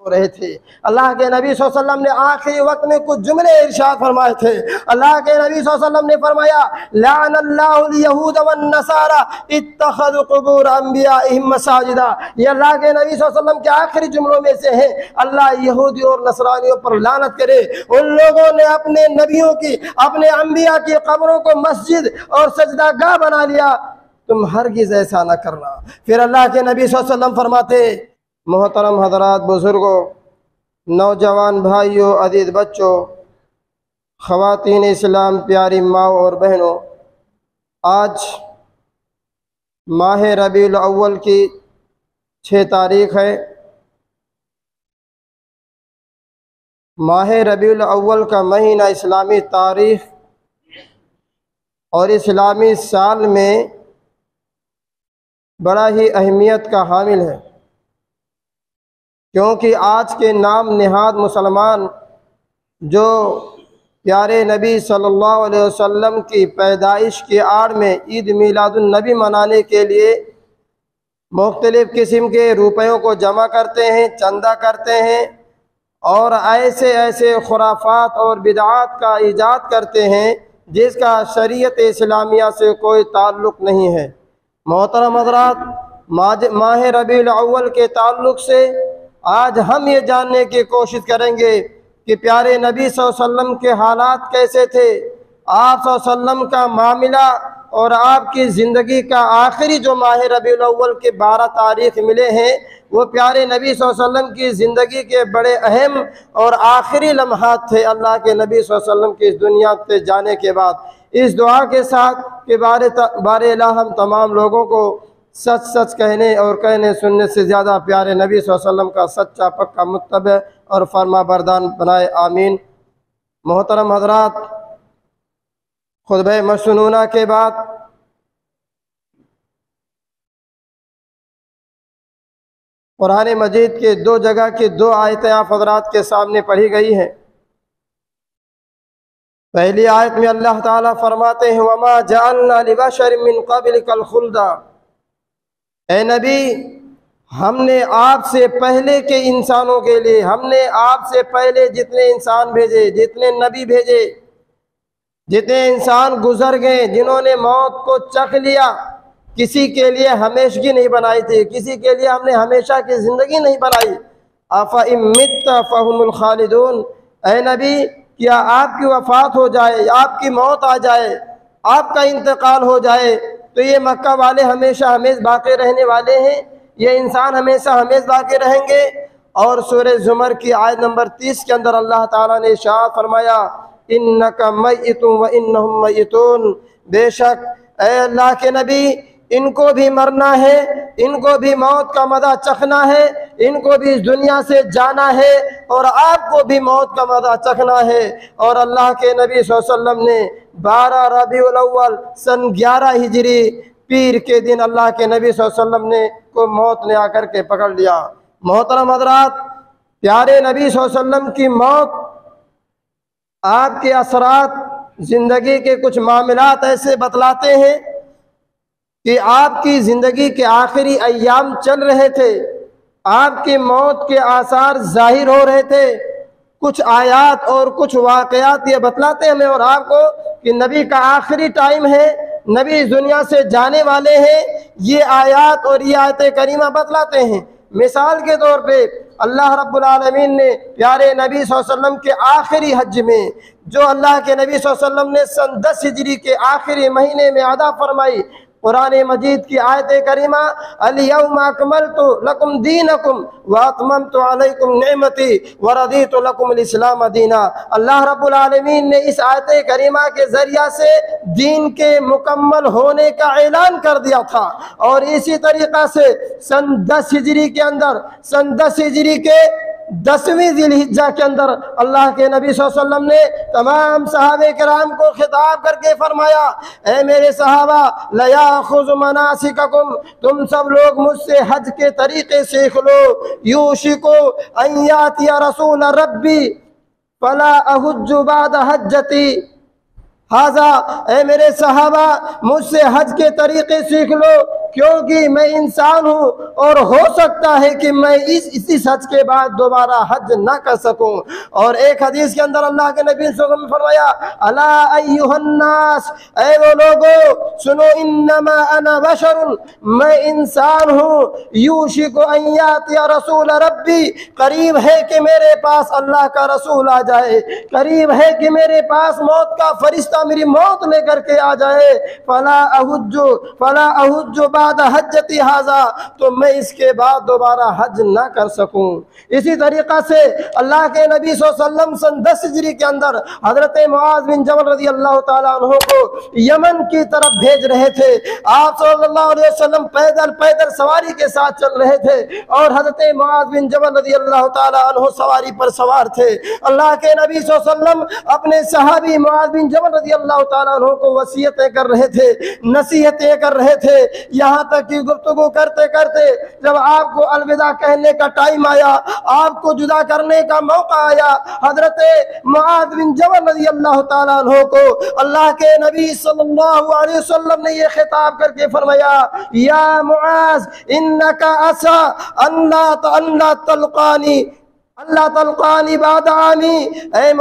हो रहे थे। अल्लाह के नबी सल्लल्लाहु अलैहि वसल्लम ने आखिरी वक्त में कुछ जुमले इरशाद फरमाए थे। अल्लाह के नबी सल्लल्लाहु अलैहि वसल्लम ने फरमाया, लानल्लाहुल यहूद वन नसारा इत्तखज़ु क़ुबूर अंबियाइहिम मसाजिदा। ये अल्लाह के नबी सल्लल्लाहु अलैहि वसल्लम के आखिरी जुमलों में से है। अल्लाह यहूदी और नसरानियों पर लानत करे, उन लोगों ने अपने नबियों की, अपने अंबिया की कब्रों को मस्जिद और सजदागाह बना लिया, तुम हरगिज़ ऐसा न करना। फिर अल्लाह के नबी सल्लल्लाहु अलैहि वसल्लम फरमाते, मोहतरम हजरात, बुजुर्गों, नौजवान भाइयों, अजीज बच्चों, ख़वातीन इस्लाम, प्यारी माँ और बहनों, आज माह रबीउल अव्वल की 6 तारीख़ है। माह रबीउल अव्वल का महीना इस्लामी तारीख़ और इस्लामी साल में बड़ा ही अहमियत का हामिल है, क्योंकि आज के नाम निहाद मुसलमान जो प्यारे नबी सल्लल्लाहु अलैहि वसल्लम की पैदाइश की आड़ में ईद मिलादुन नबी मनाने के लिए मुख्तलिफ़ किस्म के रुपयों को जमा करते हैं, चंदा करते हैं और ऐसे ऐसे खुराफात और बिदआत का ईजाद करते हैं जिसका शरीयत इस्लामिया से कोई ताल्लुक़ नहीं है। मोहतरम हज़रात, माह रबीउल अव्वल के ताल्लुक़ से आज हम ये जानने की कोशिश करेंगे कि प्यारे नबी सल्लल्लाहु अलैहि वसल्लम के हालात कैसे थे, आप सल्लल्लाहु अलैहि वसल्लम का मामला और आपकी ज़िंदगी का आखिरी जो माह रबीउल अव्वल के 12 तारीख़ मिले हैं वो प्यारे नबी सल्लल्लाहु अलैहि वसल्लम की ज़िंदगी के बड़े अहम और आखिरी लम्हात थे अल्लाह के नबी सल्लल्लाहु अलैहि वसल्लम की इस दुनिया से जाने के बाद। इस दुआ के साथ कि बारे अल्लाह हम तमाम लोगों को सच सच कहने और कहने सुनने से ज़्यादा प्यारे नबी सल्लल्लाहु अलैहि वसल्लम का सच्चा पक्का मुत्तबा और फरमा बरदान बनाए, आमीन। मोहतरम हज़रात, खुतबा मसनूना के बाद कुरान मजीद के 2 जगह की 2 आयतें आप हज़रात के सामने पढ़ी गई हैं। पहली आयत में अल्लाह ताला फरमाते हैं, वमा जअलना लिबशरिन मिन क़ब्लिकल खुल्दा, ए नबी, हमने आपसे पहले के इंसानों के लिए, हमने आपसे पहले जितने इंसान भेजे, जितने नबी भेजे, जितने इंसान गुजर गए, जिन्होंने मौत को चख लिया, किसी के लिए हमेशगी नहीं बनाई थी, किसी के लिए हमने हमेशा की ज़िंदगी नहीं बनाई। आफ़ा इम्मित फ़हुमुल खालिदून, ए नबी, क्या आपकी वफ़ात हो जाए, आपकी मौत आ जाए, आपका इंतकाल हो जाए तो ये मक्का वाले हमेशा हमेश बाकी रहने वाले हैं, ये इंसान हमेशा हमेश बाकी रहेंगे। और सूरह ज़ुमर की आयत नंबर 30 के अंदर अल्लाह ताला ने इरशाद फरमाया, इन्नका मय्यितुन व इन्नहुम मय्यितून, बेशक ए अल्लाह के नबी, इनको भी मरना है, इनको भी मौत का मज़ा चखना है, इनको भी इस दुनिया से जाना है और आपको भी मौत का मज़ा चखना है। और अल्लाह के नबी सल्लल्लाहु अलैहि वसल्लम ने 12 रबीउल अव्वल सन 11 हिजरी पीर के दिन अल्लाह के नबी सल्लल्लाहु अलैहि वसल्लम ने को मौत ने आकर के पकड़ लिया। मोहतरम हज़रात, प्यारे नबी सल्लल्लाहु अलैहि वसल्लम की मौत, आपके असरात ज़िंदगी के कुछ मामलात ऐसे बतलाते हैं कि आपकी ज़िंदगी के आखिरी अय्याम चल रहे थे, आपकी मौत के आसार जाहिर हो रहे थे। कुछ आयात और कुछ वाक़यात ये बतलाते हमें और आपको कि नबी का आखिरी टाइम है, नबी इस दुनिया से जाने वाले हैं। ये आयात और ये आयत करीमा बतलाते हैं। मिसाल के तौर पे अल्लाह रब्बुल आलमीन ने प्यारे नबी सल्लल्लाहु अलैहि वसल्लम के आखिरी हज में, जो अल्लाह के नबी सल्लल्लाहु अलैहि वसल्लम ने सन 10 हिजरी के आखिरी महीने में अदा फरमाई, कुरान मजीद की आयत करीमा, अल-यौमा अकमलतु लकुम दीनकुम व अतममतु अलैकुम निअमती व रदीतु लकुमुल इस्लाम दीना। अल्लाह रब्बुल आलमीन ने इस आयत करीमा के जरिया से दीन के मुकम्मल होने का ऐलान कर दिया था। और इसी तरीक़ा से सन 10 हिजरी के अंदर, सन 10 हिजरी के 10वीं ज़िलहिज्जा के अंदर अल्लाह के नबी सल्लल्लाहु अलैहि वसल्लम ने तमाम सहाबे किराम को खिताब करके फरमाया, ऐ मेरे सहाबा, लयाखुज़ मनासिककुम, तुम सब लोग मुझसे हज के तरीके सीख लो। यूशिकु अन यातिया रसूल रब्बी फला अहुज्जु बाद हज्जती हाजा, ए मेरे सहाबा, मुझसे हज के तरीके सीख लो, क्योंकि मैं इंसान हूँ और हो सकता है कि मैं इसी हज के बाद दोबारा हज ना कर सकूं। और एक हदीस के अंदर अल्लाह के नबी सल्लल्लाहु अलैहि वसल्लम ने फरमाया, अला अय्युहन्नास, ऐ वो लोगो सुनो, इन्नमा अना बशरुन, मैं इंसान हूँ, यूशिकु अन यातिया रसूल रब्बी, करीब है कि मेरे पास अल्लाह का रसूल आ जाए, करीब है कि मेरे पास मौत का फरिश्ता मेरी मौत लेकर के आ जाए। फला अहुज्जु बाद हज्जती हाजा, तो मैं इसके बाद दोबारा हज ना कर सकूं। इसी तरीका से अल्लाह के नबी सल्लल्लाहु अलैहि वसल्लम सन 10 हिजरी के अंदर हजरत मुआज बिन जबल रजी अल्लाह ताला अन्हु को यमन की तरफ भेज रहे थे। आप सल्लल्लाहु अलैहि वसल्लम पैदल सवारी के साथ चल रहे थे और हजरत मुआज बिन जबल रजी अल्लाह ताला अन्हु सवारी पर सवार थे। अल्लाह के नबी सल्लल्लाहु अलैहि वसल्लम अपने सहाबी मुआज बिन जबल रजी अल्लाह ताला अन्हु को वसीयतें कर रहे थे, नसीहतें कर रहे थे। यहाँ तक कि गुफ्तगू करते करते जब आपको अलविदा कहने का टाइम आया, आपको जुदा करने का मौका आया, हजरत मुआज बिन जबल रज़ी अल्लाह ताला अन्हु को अल्लाह के नबी सल्लल्लाहु अलैहि वसल्लम ने ये खिताब करके फरमाया, या मुआज इन्नका असा अल्लाह तलकानी बाद आमी, ऐ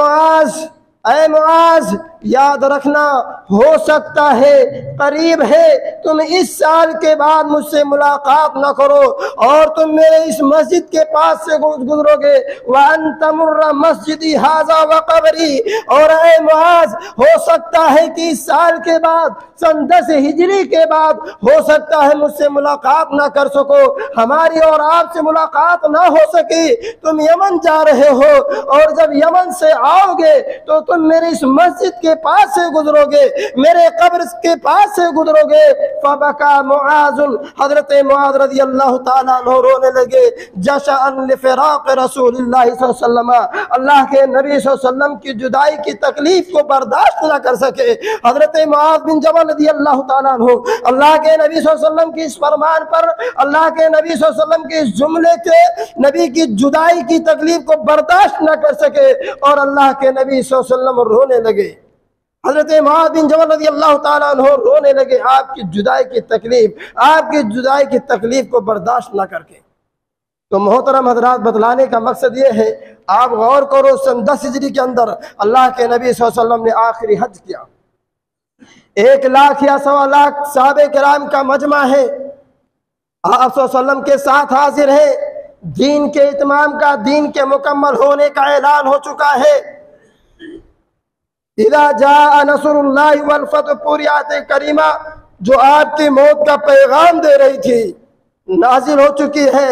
मुआज याद रखना, हो सकता है करीब है तुम इस साल के बाद मुझसे मुलाकात न करो और तुम मेरे इस मस्जिद के पास से गुजरोगे, वन तमुर्रा मस्जिदी हाजा व कबरी, और ऐ मुआज हो सकता है कि इस साल के बाद सन 10 हिजरी के बाद हो सकता है मुझसे मुलाकात ना कर सको, हमारी और आपसे मुलाकात ना हो सके। तुम यमन जा रहे हो और जब यमन से आओगे तो तुम मेरे इस मस्जिद के पास से गुजरोगे, मेरे कब्र के पास से गुजरोगे। फबका मुआज़ुन, हजरत मुआज़ रज़ी अल्लाह ताला अन्हु रोने लगे, जशअन लिफ़िराक़ रसूलिल्लाह सल्लल्लाहु अलैहि वसल्लम, अल्लाह के नबी सल्लल्लाहु अलैहि वसल्लम की जुदाई की तकलीफ को बर्दाश्त न कर सके। हजरत मुआज़ बिन जबल रज़ी अल्लाह ताला अन्हु अल्लाह के नबी सल्लल्लाहु अलैहि वसल्लम की इस फरमान पर, अल्लाह के नबी सल्लल्लाहु अलैहि वसल्लम के इस जुमले के, नबी की जुदाई की तकलीफ को बर्दाश्त न कर सके और अल्लाह के नबी सल्लल्लाहु अलैहि वसल्लम रोने लगे। हजरत मुआज़ बिन जबल रज़ी अल्लाह ताला अन्हु रोने लगे आपकी जुदाई की तकलीफ को बर्दाश्त ना करके। तो मोहतरम हजरात, बतलाने का मकसद ये है, आप गौर करो, सन 10 हिजरी के अंदर अल्लाह के नबी सल्लल्लाहु अलैहि वसल्लम ने आखिरी हज किया। 1 लाख या 1.25 लाख सहाबे किराम का मजमा है, आप सल्लल्लाहु अलैहि वसल्लम के साथ हाजिर है। दीन के इत्माम का, दीन के मुकम्मल होने का ऐलान हो चुका है। इज़ा जाअ नसरुल्लाहि वल फतह, पूरी आयत करीमा जो आपकी मौत का पैगाम दे रही थी नाजिल हो चुकी है।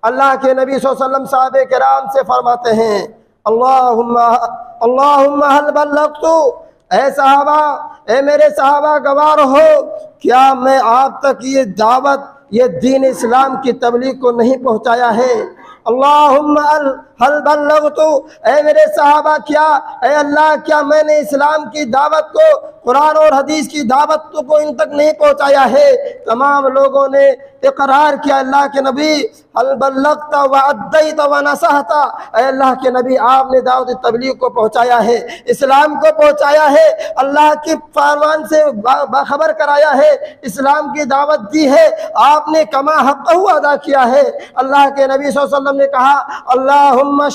अल्लाह के नबी सल्लल्लाहु अलैहि वसल्लम साहबे किराम से फरमाते हैं, अल्लाहुम्मा हल बल्लगतु, ऐ सहाबा, ऐ मेरे सहाबा गवाह रहो, क्या मैं आप तक ये दावत, ये दीन इस्लाम की तबलीग को नहीं पहुँचाया है। अल्लाहुम्मा हल बल्लगतु, ऐ मेरे सहाबा, क्या, ऐ अल्लाह, क्या मैंने इस्लाम की दावत को, कुरान और हदीस की दावत को इन तक नहीं पहुँचाया है। तमाम लोगों ने इकरार किया, अल्लाह के नबी हल बल्लगता व अद्दैता व नसहता, ऐ अल्लाह के नबी आपने दावत तबलीग को पहुँचाया है, इस्लाम को पहुँचाया है, अल्लाह के फरमान से बाखबर कराया है, इस्लाम की दावत दी है, आपने कमा हक़्क़हू अदा किया है। अल्लाह के नबी सल्लल्लाहु अलैहि वसल्लम ने कहा, अल्लाहुम्मा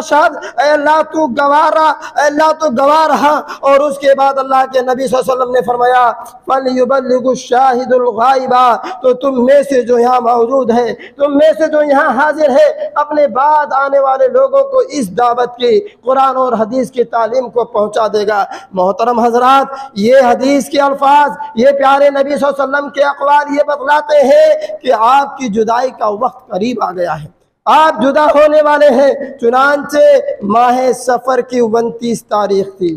शहद, ऐ अल्लाह तू गवाह रहा, ऐ अल्लाह तू गवाह रहा। और उसके बाद अल्लाह के नबी सल्लल्लाहु अलैहि वसल्लम ने फरमाया, फलयुबल्लिगु शाहिदुल गाइबा, तो तुम में से जो यहाँ मौजूद है, तुम में से जो यहाँ हाजिर है, अपने बाद आने वाले लोगों को इस दावत की, कुरान और हदीस की तालीम को पहुँचा देगा। मोहतरम हजरात, ये हदीस के अल्फाज, ये प्यारे नबी सल्लल्लाहु अलैहि वसल्लम के अक़वाल ये बतलाते हैं कि आपकी जुदाई का वक्त करीब आ गया है, आप जुदा होने वाले हैं। चुनांचे माह सफ़र की 29 तारीख थी,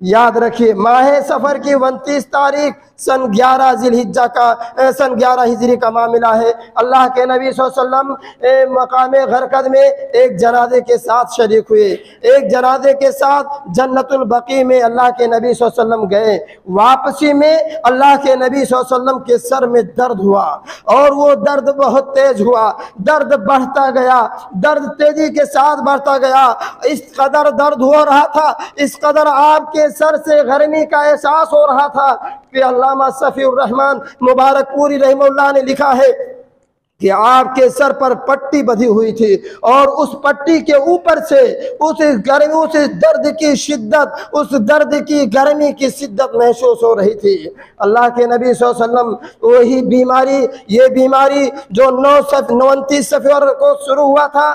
याद रखिए, माह सफ़र की 29 तारीख सन 11 ज़िलहिज्जा का, सन 11 हिजरी का मामला है। अल्लाह के नबी सल्लल्लाहु अलैहि वसल्लम मकामे गरकद में एक जनाजे के साथ शरीक हुए, एक जनाजे के साथ जन्नतुल बकी में अल्लाह के नबी सल्लल्लाहु अलैहि वसल्लम गए। वापसी में अल्लाह के नबी सल्लल्लाहु अलैहि वसल्लम के सर में दर्द हुआ और वो दर्द बहुत तेज हुआ, दर्द बढ़ता गया, दर्द तेजी के साथ बढ़ता गया। इस कदर दर्द हो रहा था, इस कदर आपके सर से गर्मी का एहसास हो रहा था पे अल्लामा सफ़ीउर रहमान मुबारकपुरी रहमतुल्लाह ने लिखा है कि आपके सर पर पट्टी बंधी हुई थी और उस पट्टी के ऊपर से उस गर्मी, उस दर्द की शिद्दत, उस दर्द की गर्मी की शिद्दत महसूस हो रही थी। अल्लाह के नबी सल्लल्लाहु अलैहि वसल्लम वही बीमारी, ये बीमारी जो 29 सफ़र को शुरू हुआ था,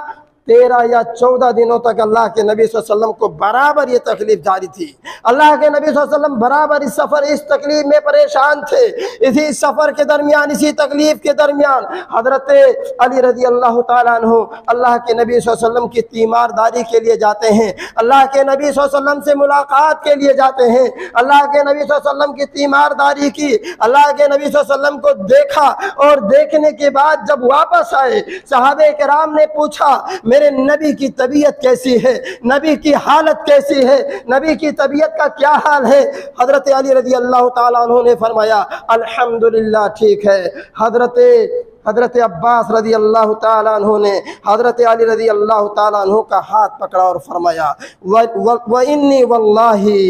13 या 14 दिनों तक अल्लाह के नबी सल्लल्लाहु अलैहि वसल्लम को बराबर ये तकलीफ जारी थी। अल्लाह के नबी सल्लल्लाहु अलैहि वसल्लम बराबर इस सफ़र, इस तकलीफ में परेशान थे। इसी सफ़र के दरमियान, इसी तकलीफ के दरमियान हज़रत अली रज़ी अल्लाह ताला अन्हु अल्लाह के नबी सल्लल्लाहु अलैहि वसल्लम की तीमारदारी के लिए जाते हैं, अल्लाह के नबी सल्लल्लाहु अलैहि वसल्लम से मुलाकात के लिए जाते हैं। अल्लाह के नबी सल्लल्लाहु अलैहि वसल्लम की तीमारदारी की, अल्लाह के नबी सल्लल्लाहु अलैहि वसल्लम को देखा और देखने के बाद जब वापस आए, सहाबे किराम ने पूछा मेरे नबी की तबीयत कैसी है, नबी की हालत कैसी है, नबी की तबीयत का क्या हाल है। हजरत अली रज़ी अल्लाह ताला अन्हु ने फरमाया अल्हम्दुलिल्लाह ठीक है। हजरत अब्बास रज़ी अल्लाह ताला अन्हु ने हजरत अली रज़ी अल्लाह ताला अन्हु का हाथ पकड़ा और फरमाया व इन्नी वल्लाही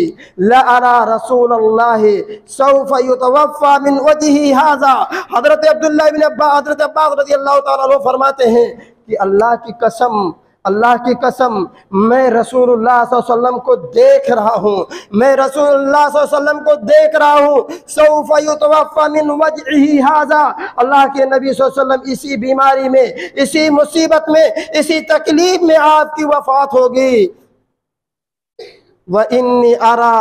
ला अरा रसूलल्लाहि सौफ युतवफ़ा मिन वजही हाज़ा। हजरत अब्दुल्लाह इब्न अब्बास, हजरत अब्बास रज़ी अल्लाह ताला अन्हु फरमाते हैं कि अल्लाह की कसम मैं रसूलुल्लाह सल्लल्लाहु अलैहि वसल्लम को देख रहा हूँ, मैं रसूलुल्लाह सल्लल्लाहु अलैहि वसल्लम को देख रहा हूँ। सौफ युतवफ़ा मिन वजही हाज़ा, अल्लाह के नबी सल्लल्लाहु अलैहि वसल्लम इसी बीमारी में, इसी मुसीबत में, इसी तकलीफ में आपकी वफात होगी। व इन्नी अरा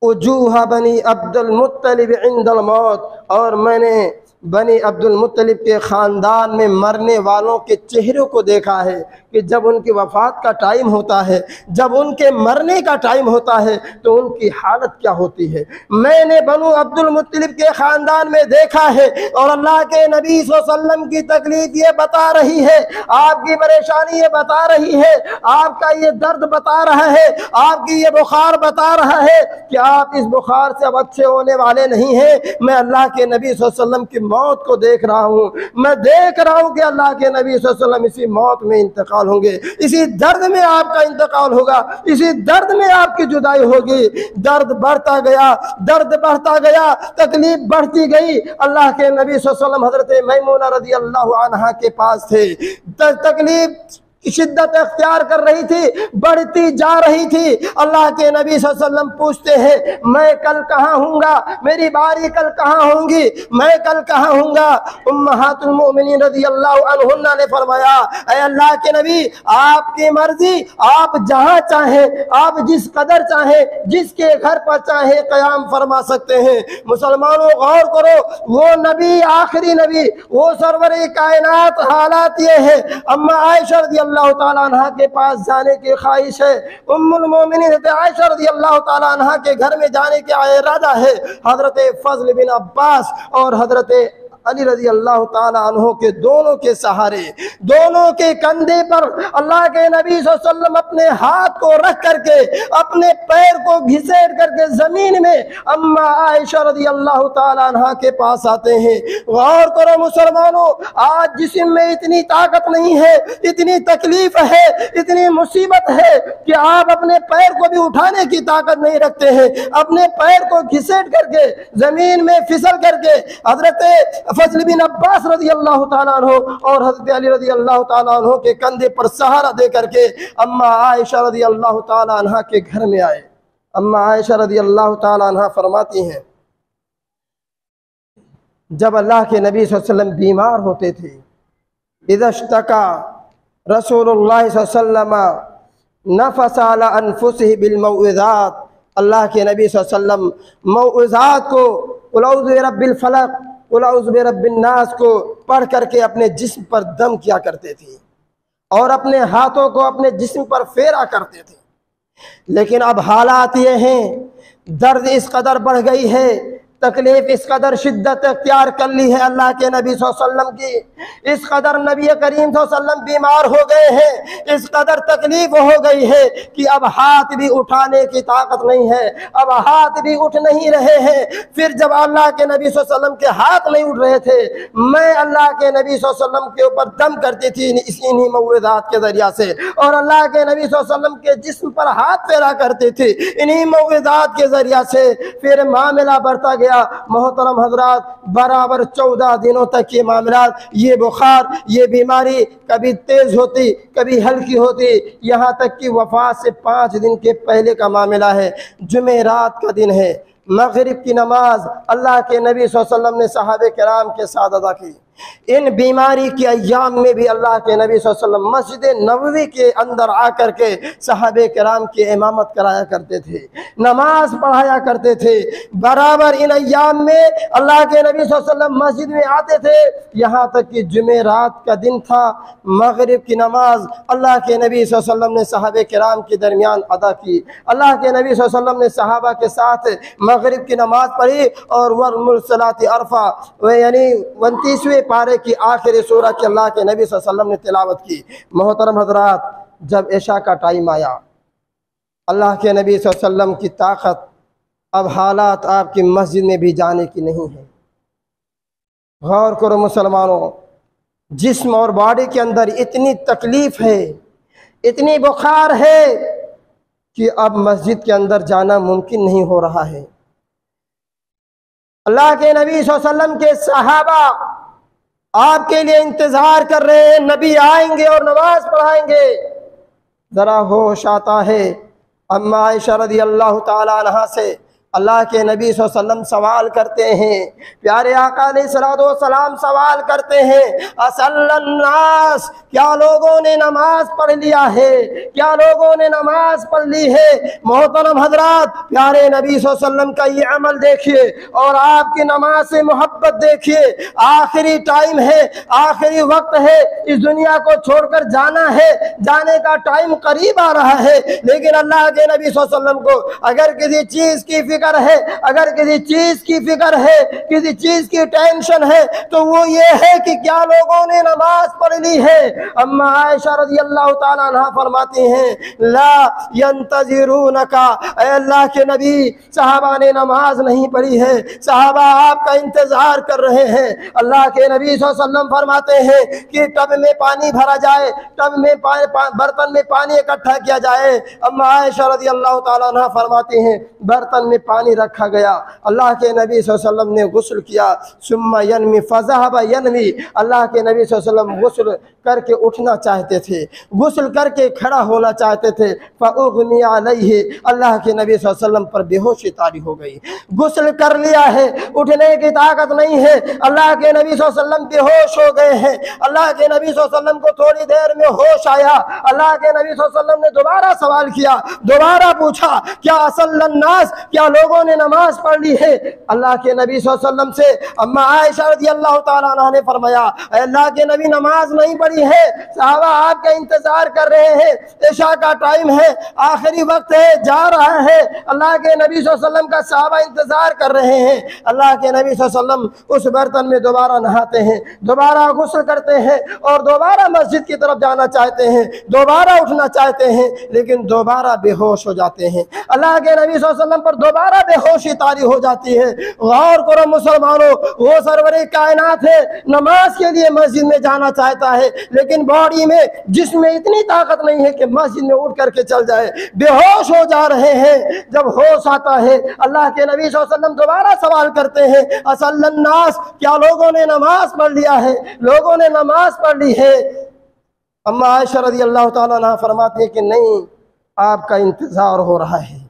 उजूह बनी अब्दुल मुत्तलिब इंदल मौत, और मैंने बनी अब्दुल मुत्तलिब के ख़ानदान में मरने वालों के चेहरों को देखा है कि जब उनकी वफ़ात का टाइम होता है, जब उनके मरने का टाइम होता है तो उनकी हालत क्या होती है। मैंने बनु अब्दुल मुत्तलिब के ख़ानदान में देखा है और अल्लाह के नबी सल्लल्लाहु अलैहि वसल्लम की तकलीफ ये बता रही है, आपकी परेशानी ये बता रही है, आपका ये दर्द बता रहा है, आपकी ये बुखार बता रहा है कि आप इस बुखार से अब अच्छे होने वाले नहीं हैं। मैं अल्लाह के नबी सल्लल्लाहु अलैहि वसल्लम की मौत को देख रहा हूँ, मैं देख रहा हूँ कि अल्लाह के नबी सल्लल्लाहु अलैहि वसल्लम इसी मौत में इंतकाल होंगे, इसी दर्द में आपका इंतकाल होगा, इसी दर्द में आपकी जुदाई होगी। दर्द बढ़ता गया, दर्द बढ़ता गया, तकलीफ बढ़ती गई। अल्लाह के नबी सल्लल्लाहु अलैहि वसल्लम हजरत मैमूना रज़ी अल्लाह अन्हा के पास थे। तकलीफ की शिद्दत अख्तियार कर रही थी, बढ़ती जा रही थी। अल्लाह के नबी सल्लल्लाहु अलैहि वसल्लम पूछते हैं मैं कल कहाँ हूँगा, मेरी बारी कल कहाँ होंगी, मैं कल कहाँ हूँगा। उम्महातुल मोमिनीन रज़ी अल्लाह अन्हुन्ना ने फरमाया ऐ अल्लाह के नबी आपकी मर्जी, आप जहाँ चाहें, आप जिस कदर चाहें, जिसके घर पर चाहे क़याम फरमा सकते हैं। मुसलमानों गौर करो, वो नबी आखिरी नबी, वो सरवर कायनात, हालात ये है अम्मा आयशा रज़ी अल्लाह ताला अन्हा के पास जाने की ख्वाहिश है, उम्मुल मोमिनीन आयशा रज़ी अल्लाह ताला अन्हा के घर में जाने का इरादा है। हजरत फज़ल बिन अब्बास और हजरत अली रज़ी अल्लाह ताला अन्हु के दोनों के सहारे, दोनों के कंधे पर अल्लाह के नबी सल्लल्लाहु अलैहि वसल्लम अपने हाथ को रख करके, अपने पैर को घिसेट करके जमीन में अम्मा आयशा रज़ी अल्लाह ताला अन्हा के पास आते हैं। गौर करो मुसलमानों, आज जिस्म में इतनी ताकत नहीं है, इतनी तकलीफ है, इतनी मुसीबत है कि आप अपने पैर को भी उठाने की ताकत नहीं रखते हैं। अपने पैर को घिसेट करके जमीन में फिसल करके हजरत फज़ल बिन अब्बास रज़ी अल्लाह ताला अन्हु और हज़रत अली रज़ी अल्लाह ताला अन्हु के कंधे पर सहारा दे करके अम्मा आयशा रज़ी अल्लाह ताला अन्हा के घर में आए। अम्मा आयशा रज़ी अल्लाह ताला अन्हा फरमाती हैं जब अल्लाह के नबी सल्लल्लाहु अलैहि वसल्लम बीमार होते थे, इज़श्तका रसूलुल्लाह सल्लल्लाहु अलैहि वसल्लम नफ़स अला अनफुसिही बिल मौइज़ात, अल्लाह के नबी सल्लल्लाहु अलैहि वसल्लम मौइज़ात को कुल औज़ु बिरब्बिल फलक, कुल औज़ु बिरब्बिन नास को पढ़ करके अपने जिस्म पर दम किया करते थे और अपने हाथों को अपने जिस्म पर फेरा करते थे। लेकिन अब हालात ये हैं, दर्द इस कदर बढ़ गई है तकलीफ इस कदर शिद्दत अख्तियार कर ली है अल्लाह के नबी सल्लल्लाहु अलैहि वसल्लम की, इस कदर नबी करीम सल्लल्लाहु अलैहि वसल्लम बीमार हो गए हैं, इस कदर तकलीफ हो गई है कि अब हाथ भी उठाने की ताकत नहीं है, अब हाथ भी उठ नहीं रहे हैं। फिर जब अल्लाह के नबी सल्लल्लाहु अलैहि वसल्लम के हाथ नहीं उठ रहे थे, मैं अल्लाह के नबी सल्लल्लाहु अलैहि वसल्लम के ऊपर दम करती थी इन्हीं मौइज़ात के जरिया से, और अल्लाह के नबी सल्लल्लाहु अलैहि वसल्लम के जिस्म पर हाथ फेरा करती थी इन्हीं मौइज़ात के जरिया से। फिर मामला बढ़ता गया मोहतरम हजरात, बराबर 14 दिनों तक ये मामला, ये बुखार, ये बीमारी कभी तेज होती कभी हल्की होती, यहाँ तक कि वफात से 5 दिन के पहले का मामला है। जुमेरात का दिन है, मगरिब की नमाज अल्लाह के नबी सल्लल्लाहु अलैहि वसल्लम ने सहाबे किराम के साथ अदा की। इन बीमारी के अय्याम में भी अल्लाह के नबी सल्लल्लाहु अलैहि वसल्लम मस्जिद नबवी के अंदर आकर के सहाबे किराम की इमामत कराया करते थे, नमाज पढ़ाया करते थे। बराबर इन अय्याम में अल्लाह के नबी सल्लल्लाहु अलैहि वसल्लम मस्जिद में आते थे, यहाँ तक कि जुमेरात का दिन था, मगरिब की नमाज अल्लाह के नबी सल्लल्लाहु अलैहि वसल्लम ने सहाबे किराम के दरमियान अदा की। अल्लाह के नबी सल्लल्लाहु अलैहि वसल्लम ने सहाबा के साथ मगरिब की नमाज पढ़ी और वरमुलसलाति अरफा यानी 29वें पारे की आखिरी सूरह की अल्लाह के नबी सल्लल्लाहु अलैहि वसल्लम ने तिलावत की। मोहतरम हजरात, जब इशा का टाइम आया, अल्लाह के नबी सल्लल्लाहु अलैहि वसल्लम की ताकत, अब हालात आपकी मस्जिद में भी जाने की नहीं है। गौर करो मुसलमानों, जिस्म और बॉडी के अंदर इतनी तकलीफ है, इतनी बुखार है कि अब मस्जिद के अंदर जाना मुमकिन नहीं हो रहा है। अल्लाह के नबी सल्लल्लाहु अलैहि वसल्लम के सहाबा आपके लिए इंतजार कर रहे हैं, नबी आएंगे और नमाज पढ़ाएंगे। जरा होश आता है, अम्मा आयशा रज़ियल्लाहु ताला अन्हा से अल्लाह के नबी सल्लल्लाहु अलैहि वसल्लम सवाल करते हैं, प्यारे आका अलैहिस्सलाम सवाल करते हैं, असल्लन्नास, क्या लोगों ने नमाज पढ़ लिया है, क्या लोगों ने नमाज पढ़ ली है। मोहतरम हजरात, प्यारे नबी सल्लल्लाहु अलैहि वसल्लम का ये अमल देखिए और आपकी नमाज से मोहब्बत देखिए। आखिरी टाइम है, आखिरी वक्त है, इस दुनिया को छोड़कर जाना है, जाने का टाइम करीब आ रहा है, लेकिन अल्लाह के नबी सल्लल्लाहु अलैहि वसल्लम को अगर किसी चीज की फिक्र है, अगर किसी चीज की फिक्र है, किसी चीज की टेंशन है, तो वो ये है कि क्या लोगों ने नमाज पढ़ ली है। अम्मा आयशा रज़ियल्लाहु ताला अन्हा फरमाती हैं, ला यंतज़िरूनका, ऐ अल्लाह के नबी, सहाबा ने नमाज नहीं पढ़ी है, सहाबा आपका इंतजार कर रहे हैं। अल्लाह के नबी सल्लल्लाहु अलैहि वसल्लम फरमाते हैं कि टब में पानी भरा जाए, टब में बर्तन में पानी इकट्ठा किया जाए। अम्मा आयशा रज़ियल्लाहु ताला अन्हा फरमाती हैं, बर्तन में पानी रखा गया, अल्लाह के नबी सल्लल्लाहु अलैहि वसल्लम ने गुस्ल किया, सुम्मा यनमी फज़हबा यनवी, अल्लाह के नबी सल्लल्लाहु अलैहि वसल्लम गुस्ल करके उठना चाहते थे, गुस्ल करके खड़ा होना चाहते थे, फ़उग़मी अलैहि, अल्लाह के नबी सल्लल्लाहु अलैहि वसल्लम पर बेहोशी तारी हो गई। गुस्ल कर लिया है, उठने की ताकत नहीं है, अल्लाह के नबी सल्लल्लाहु अलैहि वसल्लम बेहोश हो गए हैं। अल्लाह के नबी सल्लल्लाहु अलैहि वसल्लम को थोड़ी देर में होश आया, अल्लाह के नबी सल्लल्लाहु अलैहि वसल्लम ने दोबारा सवाल किया, दोबारा पूछा, क्या असल्लन्नास, क्या लोगों ने नमाज पढ़ ली है। अल्लाह के नबी सल्लल्लाहु अलैहि वसल्लम से अम्मा आयशा रज़ियल्लाहु ताला अन्हा ने फरमाया, अल्लाह के नबी नमाज नहीं पढ़ी है, सहाबा आपका इंतजार कर रहे हैं, इशा का टाइम है, आखिरी वक्त है, जा रहा है। अल्लाह के नबी सल्लल्लाहु अलैहि वसल्लम का सहाबा इंतजार कर रहे हैं। अल्लाह के नबी सल्लल्लाहु अलैहि वसल्लम उस बर्तन में दोबारा नहाते हैं, दोबारा गुस्ल करते हैं और दोबारा मस्जिद की तरफ जाना चाहते हैं, दोबारा उठना चाहते हैं, लेकिन दोबारा बेहोश हो जाते हैं। अल्लाह के नबी सल्लल्लाहु अलैहि वसल्लम पर दोबारा बेहोशी तारी हो जाती है। गौर करो मुसलमानों, वो सरवरे कायनात है, नमाज के लिए मस्जिद में जाना चाहता है, लेकिन बॉडी में, जिसमें इतनी ताकत नहीं है कि मस्जिद में उठ करके चल जाए, बेहोश हो जा रहे हैं। जब होश आता है, अल्लाह के नबी सल्लल्लाहु अलैहि वसल्लम दोबारा सवाल करते हैं, असल्लन्नास, क्या लोगों ने नमाज पढ़ लिया है, लोगों ने नमाज पढ़ ली है। अम्मा आयशा रज़ियल्लाहु ताला अन्हा फरमाती है कि नहीं, आपका इंतजार हो रहा है।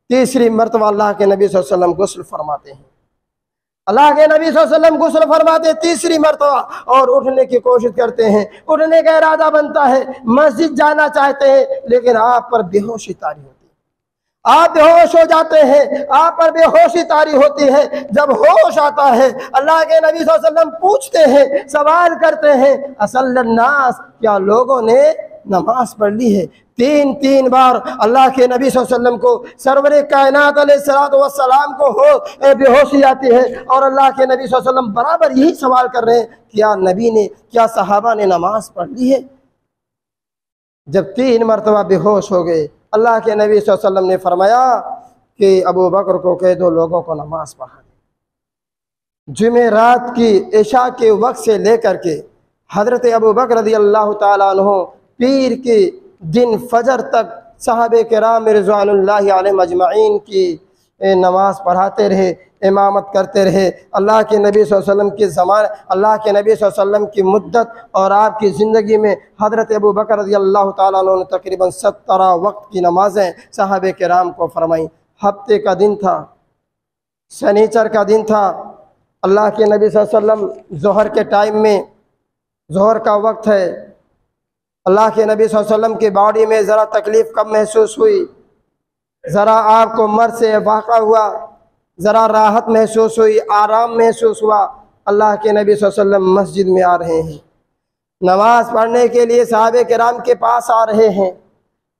तीसरी मरतबा अल्लाह के नबी सल्लल्लाहु अलैहि वसल्लम गुस्ल फरमाते हैं, अल्लाह के नबी सल्लल्लाहु अलैहि वसल्लम गुस्ल फरमाते तीसरी मरतबा और उठने की कोशिश करते हैं, उठने का इरादा बनता है, मस्जिद जाना चाहते हैं, लेकिन आप पर बेहोशी तारी होती है, आप बेहोश हो जाते हैं, आप पर बेहोशी तारी होती है। जब होश आता है, अल्लाह के नबी सल्लल्लाहु अलैहि वसल्लम पूछते हैं, सवाल करते हैं, असल्लन्नास, क्या लोगों ने नमाज पढ़ ली है। 3 बार अल्लाह के नबी सल्लल्लाहु अलैहि वसल्लम को सरवरे कायनात अलैहिस्सलातु वस्सलाम को बेहोशी आती है और अल्लाह के नबी सल्लल्लाहु अलैहि वसल्लम बराबर यही सवाल कर रहे हैं, क्या नबी ने, क्या सहाबा ने नमाज पढ़ ली है? जब 3 मरतबा बेहोश हो गए, अल्लाह के नबी सल्लल्लाहु अलैहि वसल्लम ने फरमाया कि अबू बकर को कह दो लोगों को नमाज पढ़ा दे। जुमे रात की इशा के वक्त से लेकर के हज़रत अबू बकर रज़ी अल्लाह ताला अन्हु पीर के दिन फजर तक सहाबे किराम रिज़वानुल्लाहि अलैहिम अजमईन की नमाज पढ़ाते रहे, इमामत करते रहे। अल्लाह के नबी सल्लल्लाहु अलैहि वसल्लम के ज़माने, अल्लाह के नबी सल्लल्लाहु अलैहि वसल्लम की मुद्दत और आपकी ज़िंदगी में हज़रत अबू बकर रज़ी अल्लाह ताला अन्हु ने तकरीबन 17 वक्त की नमाज़ें सहाबे किराम को फरमाई। हफ्ते का दिन था, शनिचर का दिन था। अल्लाह के नबी सल्लल्लाहु अलैहि वसल्लम ज़ोहर के टाइम में, ज़ोहर का वक्त है, अल्लाह के नबी सल्लल्लाहु अलैहि वसल्लम की बॉडी में ज़रा तकलीफ़ कम महसूस हुई, ज़रा आपको मर्द से वाक़ा हुआ, ज़रा राहत महसूस हुई, आराम महसूस हुआ। अल्लाह के नबी सल्लल्लाहु अलैहि वसल्लम मस्जिद में आ रहे हैं, नमाज़ पढ़ने के लिए सहाबे किराम के पास आ रहे हैं,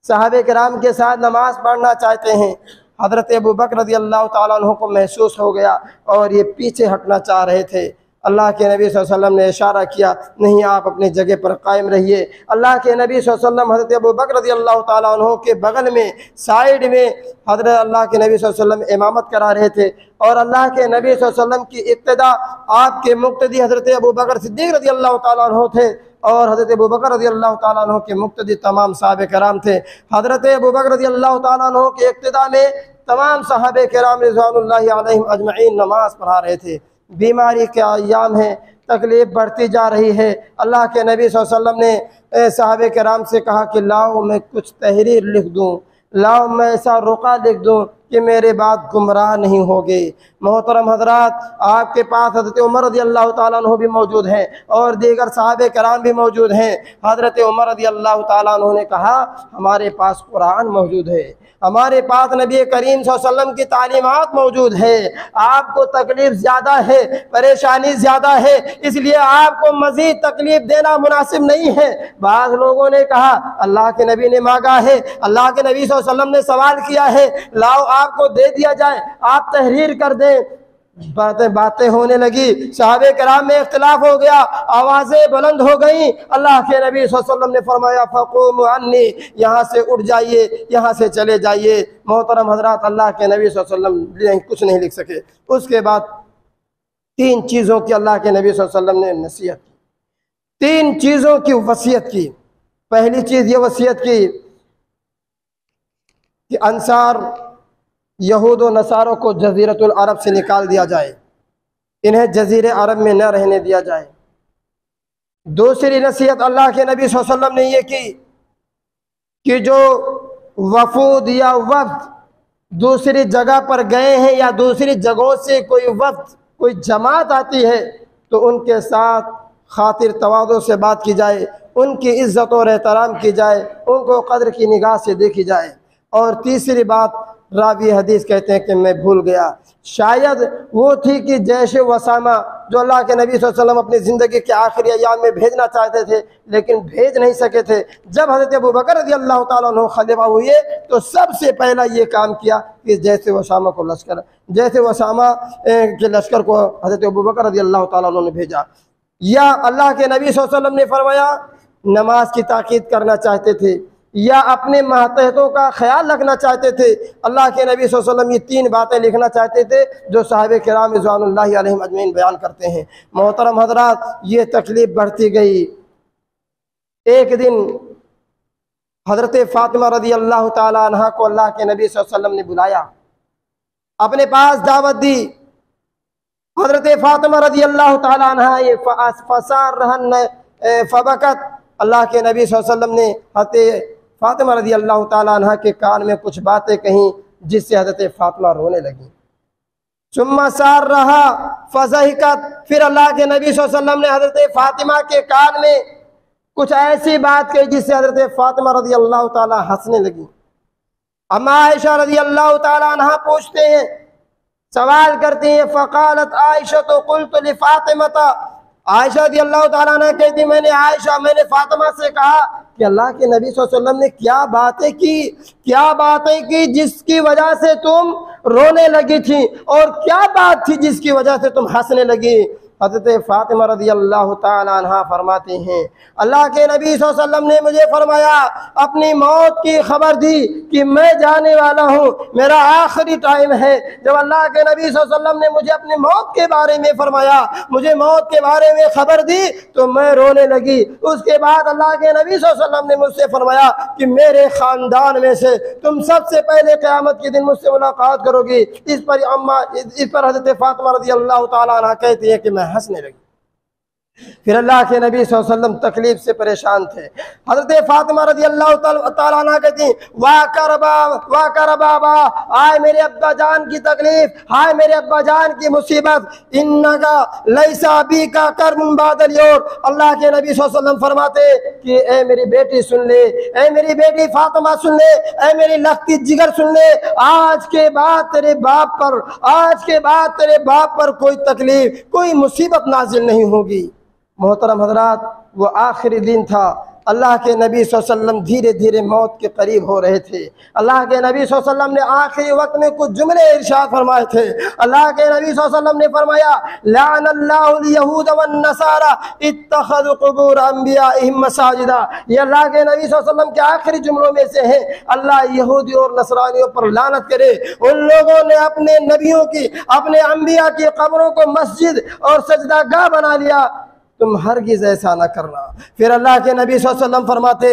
सहाबे किराम के साथ नमाज़ पढ़ना चाहते हैं। हज़रत अबू बकर रज़ी अल्लाह ताला अन्हु को महसूस हो गया और ये पीछे हटना चाह रहे थे। अल्लाह के नबी सल्लल्लाहु अलैहि वसल्लम ने इशारा किया, नहीं आप अपनी जगह पर कायम रहिए। अल्लाह के नबी सल्लल्लाहु अलैहि वसल्लम हज़रत अबू बकर रज़ी अल्लाह ताला अन्हु के बगल में साइड में हज़रत अल्लाह के नबी सल्लल्लाहु अलैहि वसल्लम इमामत करा रहे थे और अल्लाह के नबी सल्लल्लाहु अलैहि वसल्लम की इब्तिदा आपके मुक्तदी हज़रत अबू बकर सिद्दीक़ रज़ी अल्लाह ताला अन्हु थे और हज़रत अबू बकर रज़ी अल्लाह ताला अन्हु के मुक्तदी तमाम सहाबे किराम थे। हज़रत अबू बकर रज़ी अल्लाह ताला अन्हु के इब्तिदा में तमाम सहाबे किराम रिज़वानुल्लाहि अलैहिम अजमईन नमाज पढ़ा रहे थे। बीमारी के अय्याम हैं, तकलीफ़ बढ़ती जा रही है। अल्लाह के नबी सल्लल्लाहु अलैहि वसल्लम ने सहाबे किराम से कहा कि लाओ मैं कुछ तहरीर लिख दूँ, लाओ मैं ऐसा रुका लिख दूँ कि मेरे बाद गुमराह नहीं होगे। मोहतरम हज़रात, आपके पास हज़रत उमर रज़ी अल्लाह ताला अन्हु भी मौजूद हैं और दीगर सहाबे किराम भी मौजूद हैं। हज़रत उमर रज़ी अल्लाह ताला अन्हु ने कहा, हमारे पास कुरान मौजूद है, हमारे पास नबी करीम सल्लल्लाहु अलैहि वसल्लम की तालीमात मौजूद है। आपको तकलीफ़ ज़्यादा है, परेशानी ज़्यादा है, इसलिए आपको मज़ीद तकलीफ़ देना मुनासिब नहीं है। बाज़ लोगों ने कहा अल्लाह के नबी ने मांगा है, अल्लाह के नबी सल्लल्लाहु अलैहि वसल्लम ने सवाल किया है, लाओ आपको दे दिया जाए, आप तहरीर कर दें। बातें होने लगी, सहाबे किराम में इख्तिलाफ हो गया, आवाज़ें बुलंद हो गई। अल्लाह के नबी सल्लल्लाहु अलैहि वसल्लम ने फरमाया फ़क़ूमू अन्नी, यहाँ से उठ जाइए, यहाँ से चले जाइए। मोहतरम हज़रात, अल्लाह के नबी सल्लल्लाहु अलैहि वसल्लम कुछ नहीं लिख सके। उसके बाद 3 चीज़ों की अल्लाह के नबी सल्लल्लाहु अलैहि वसल्लम ने नसीहत की, 3 चीज़ों की वसीयत की। पहली चीज़ ये वसीयत की कि अंसार यहूद व नसारों को जज़ीरतुल अरब से निकाल दिया जाए, इन्हें जज़ीरे अरब में न रहने दिया जाए। दूसरी नसीहत अल्लाह के नबी सल्लल्लाहु अलैहि वसल्लम ने ये की कि जो वफूद या वफ्द दूसरी जगह पर गए हैं या दूसरी जगहों से कोई वफ्द, कोई जमात आती है तो उनके साथ खातिर तवाज़ु से बात की जाए, उनकी इज़्ज़त और एहतराम की जाए, उनको कद्र की निगाह से देखी जाए। और तीसरी बात, रावी हदीस कहते हैं कि मैं भूल गया, शायद वो थी कि जैश वसामा जो अल्लाह के नबी सल्लल्लाहु अलैहि वसल्लम अपनी ज़िंदगी के आखिरी अय्याम में भेजना चाहते थे लेकिन भेज नहीं सके थे। जब हज़रत अबू बकर रज़ी अल्लाह ताला अन्हु खलीफा हुए तो सबसे पहला ये काम किया कि जैसे वसामा को लश्कर, जैसे वसामा के लश्कर को हज़रत अबू बकर रज़ी अल्लाह ताला अन्हु ने भेजा। या अल्लाह के नबी सल्लल्लाहु अलैहि वसल्लम ने फरमाया नमाज की ताकीद करना चाहते थे या अपने मातहतों का ख्याल रखना चाहते थे। अल्लाह के नबी सल्लल्लाहु अलैहि वसल्लम ये 3 बातें लिखना चाहते थे जो सहाबे किराम रिज़वानुल्लाहि अलैहिम अजमईन बयान करते हैं। मोहतरम हज़रात, ये तकलीफ़ बढ़ती गई। एक दिन हज़रत फ़ातिमा रज़ी अल्लाह ताला अन्हा को अल्लाह के नबी सल्लल्लाहु अलैहि वसल्लम ने बुलाया, अपने पास दावत दी। हज़रत फ़ातिमा रज़ी अल्लाह ताला अन्हा ये फसार रहन फ़बकत, अल्लाह के नबी सल्लल्लाहु अलैहि वसल्लम ने हज़रत फ़ातिमा रज़ी अल्लाह ताला अन्हा के कान में कुछ बातें कहीं जिससे हज़रत फ़ातिमा रोने लगी। सुम्मा सार रहा फ़ज़हिकत, फिर अल्लाह के नबी सल्लल्लाहु अलैहि वसल्लम ने हज़रत फ़ातिमा के कान में कुछ ऐसी बात कही जिससे हज़रत फ़ातिमा रज़ी अल्लाह ताला हंसने लगी। अम्मा आयशा रज़ी अल्लाह ताला अन्हा पूछते हैं, सवाल करती हैं, फ़क़ालत आयशा तो क़ुल्तु लिफ़ातिमा, आयशा रज़ी अल्लाह ताला अन्हा कहती मैंने फ़ातिमा से कहा कि अल्लाह के नबी सल्लल्लाहु अलैहि वसल्लम ने क्या बातें की जिसकी वजह से तुम रोने लगी थी, और क्या बात थी जिसकी वजह से तुम हंसने लगी। हज़रत फ़ातिमा रज़ी अल्लाह ताला अन्हा फरमाती हैं, अल्लाह के नबी सल्लल्लाहु अलैहि वसल्लम ने मुझे फरमाया, अपनी मौत की खबर दी कि मैं जाने वाला हूँ, मेरा आखिरी टाइम है। जब अल्लाह के नबी सल्लल्लाहु अलैहि वसल्लम ने मुझे अपनी मौत के बारे में फरमाया, मुझे मौत के बारे में खबर दी, तो मैं रोने लगी। उसके बाद अल्लाह के नबी सल्लल्लाहु अलैहि वसल्लम ने मुझसे फरमाया कि मेरे ख़ानदान में से तुम सबसे पहले क़यामत के दिन मुझसे मुलाकात करोगी। इस पर हज़रत फ़ातिमा रज़ी अल्लाह ताला अन्हा कहती है कि मैं हंसने लगी। फिर अल्लाह के नबी सल्लल्लाहु अलैहि वसल्लम तकलीफ से परेशान थे। हज़रत फ़ातिमा रज़ी अल्लाह ताला अन्हा कहती, वाह कर बाबा, आए मेरे अब्बा जान की तकलीफ, हाय मेरे अब्बा जान की मुसीबत, इन्नका लैसा बी का कर्म बादल योर। अल्लाह के नबी सल्लल्लाहु अलैहि वसल्लम फरमाते कि ए मेरी बेटी सुन ले, ए मेरी बेटी फ़ातिमा सुन ले, ए मेरी लखती जिगर सुन ले, आज के बाद तेरे बाप पर कोई तकलीफ, कोई मुसीबत नाजिल नहीं होगी। मोहतरम हजरात, वो आखिरी दिन था। अल्लाह के नबी सल्लल्लाहु अलैहि वसल्लम धीरे धीरे मौत के करीब हो रहे थे। अल्लाह के नबी सल्लल्लाहु अलैहि वसल्लम ने आखिरी वक्त में कुछ जुमले इरशाद फरमाए थे। अल्लाह के नबी सल्लल्लाहु अलैहि वसल्लम ने फरमाया, लाअनल्लाहुल यहूद वन नसारा इत्तखज़ु क़ुबूर अंबियाइहिम मसाजिदा। ये अल्लाह के नबी सल्लल्लाहु अलैहि वसल्लम के आखिरी जुमलों में से है। अल्लाह यहूदी और नसरानियों पर लानत करे, उन लोगों ने अपने नबियों की, अपने अंबिया की कब्रों को मस्जिद और सजदागाह बना लिया। तुम हरगिज़ ऐसा न करना। फिर अल्लाह के नबी सल्लल्लाहु अलैहि वसल्लम फरमाते,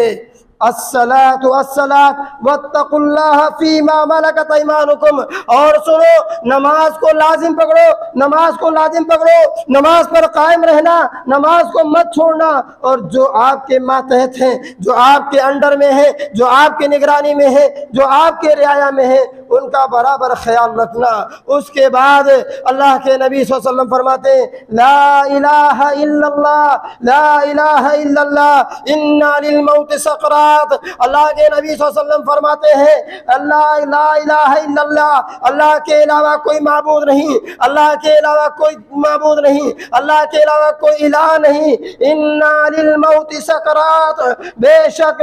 अस्सलातु अस्सलात वत्तकुल्लाह फीमा मलकत ऐमानुकुम। और सुनो, नमाज को लाजिम पकड़ो, नमाज को लाजिम पकड़ो, नमाज पर कायम रहना, नमाज को मत छोड़ना। और जो आपके मातहत हैं, जो आपके अंडर में है, जो आपकी निगरानी में है, जो आपके रियाया में है, उनका बराबर ख्याल रखना। उसके बाद अल्लाह के नबी सल्लल्लाहु अलैहि वसल्लम फरमाते, ला इलाहा इल्लल्लाह, ला इलाहा इल्लल्लाह, इन्ना लिल मौत सकरात। अल्लाह के नबी सल्लल्लाहु अलैहि वसल्लम फरमाते हैं, अल्लाह ला इलाहा इल्लल्लाह, अल्लाह के अलावा कोई माबूद नहीं, अल्लाह के अलावा कोई माबूद नहीं, अल्लाह के अलावा कोई इलाह नहीं। इन्ना लिल मौत सकरात, बेशक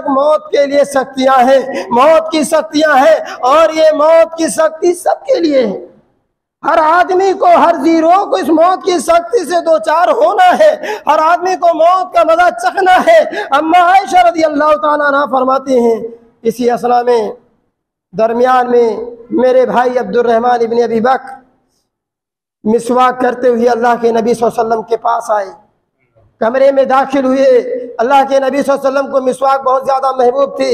मौत के लिए सख्तियां हैं, मौत की सख्तियां हैं, और ये मौत की सख्ती सबके लिए है। हर आदमी को, हर जीरो को इस मौत की सख्ती से दो चार होना है। हर आदमी को मौत का मजा चखना है। अम्मा आयशा रज़ी अल्लाह ताला अन्हा फरमाती हैं, इसी असना में दरमियान में मेरे भाई अब्दुर्रहमान इब्न अबी बकर मिसवाक करते हुए अल्लाह के नबी सल्लल्लाहु अलैहि वसल्लम के पास आए, कमरे में दाखिल हुए। अल्लाह के नबी सल्लल्लाहु अलैहि वसल्लम को मिसवाक बहुत ज़्यादा महबूब थी।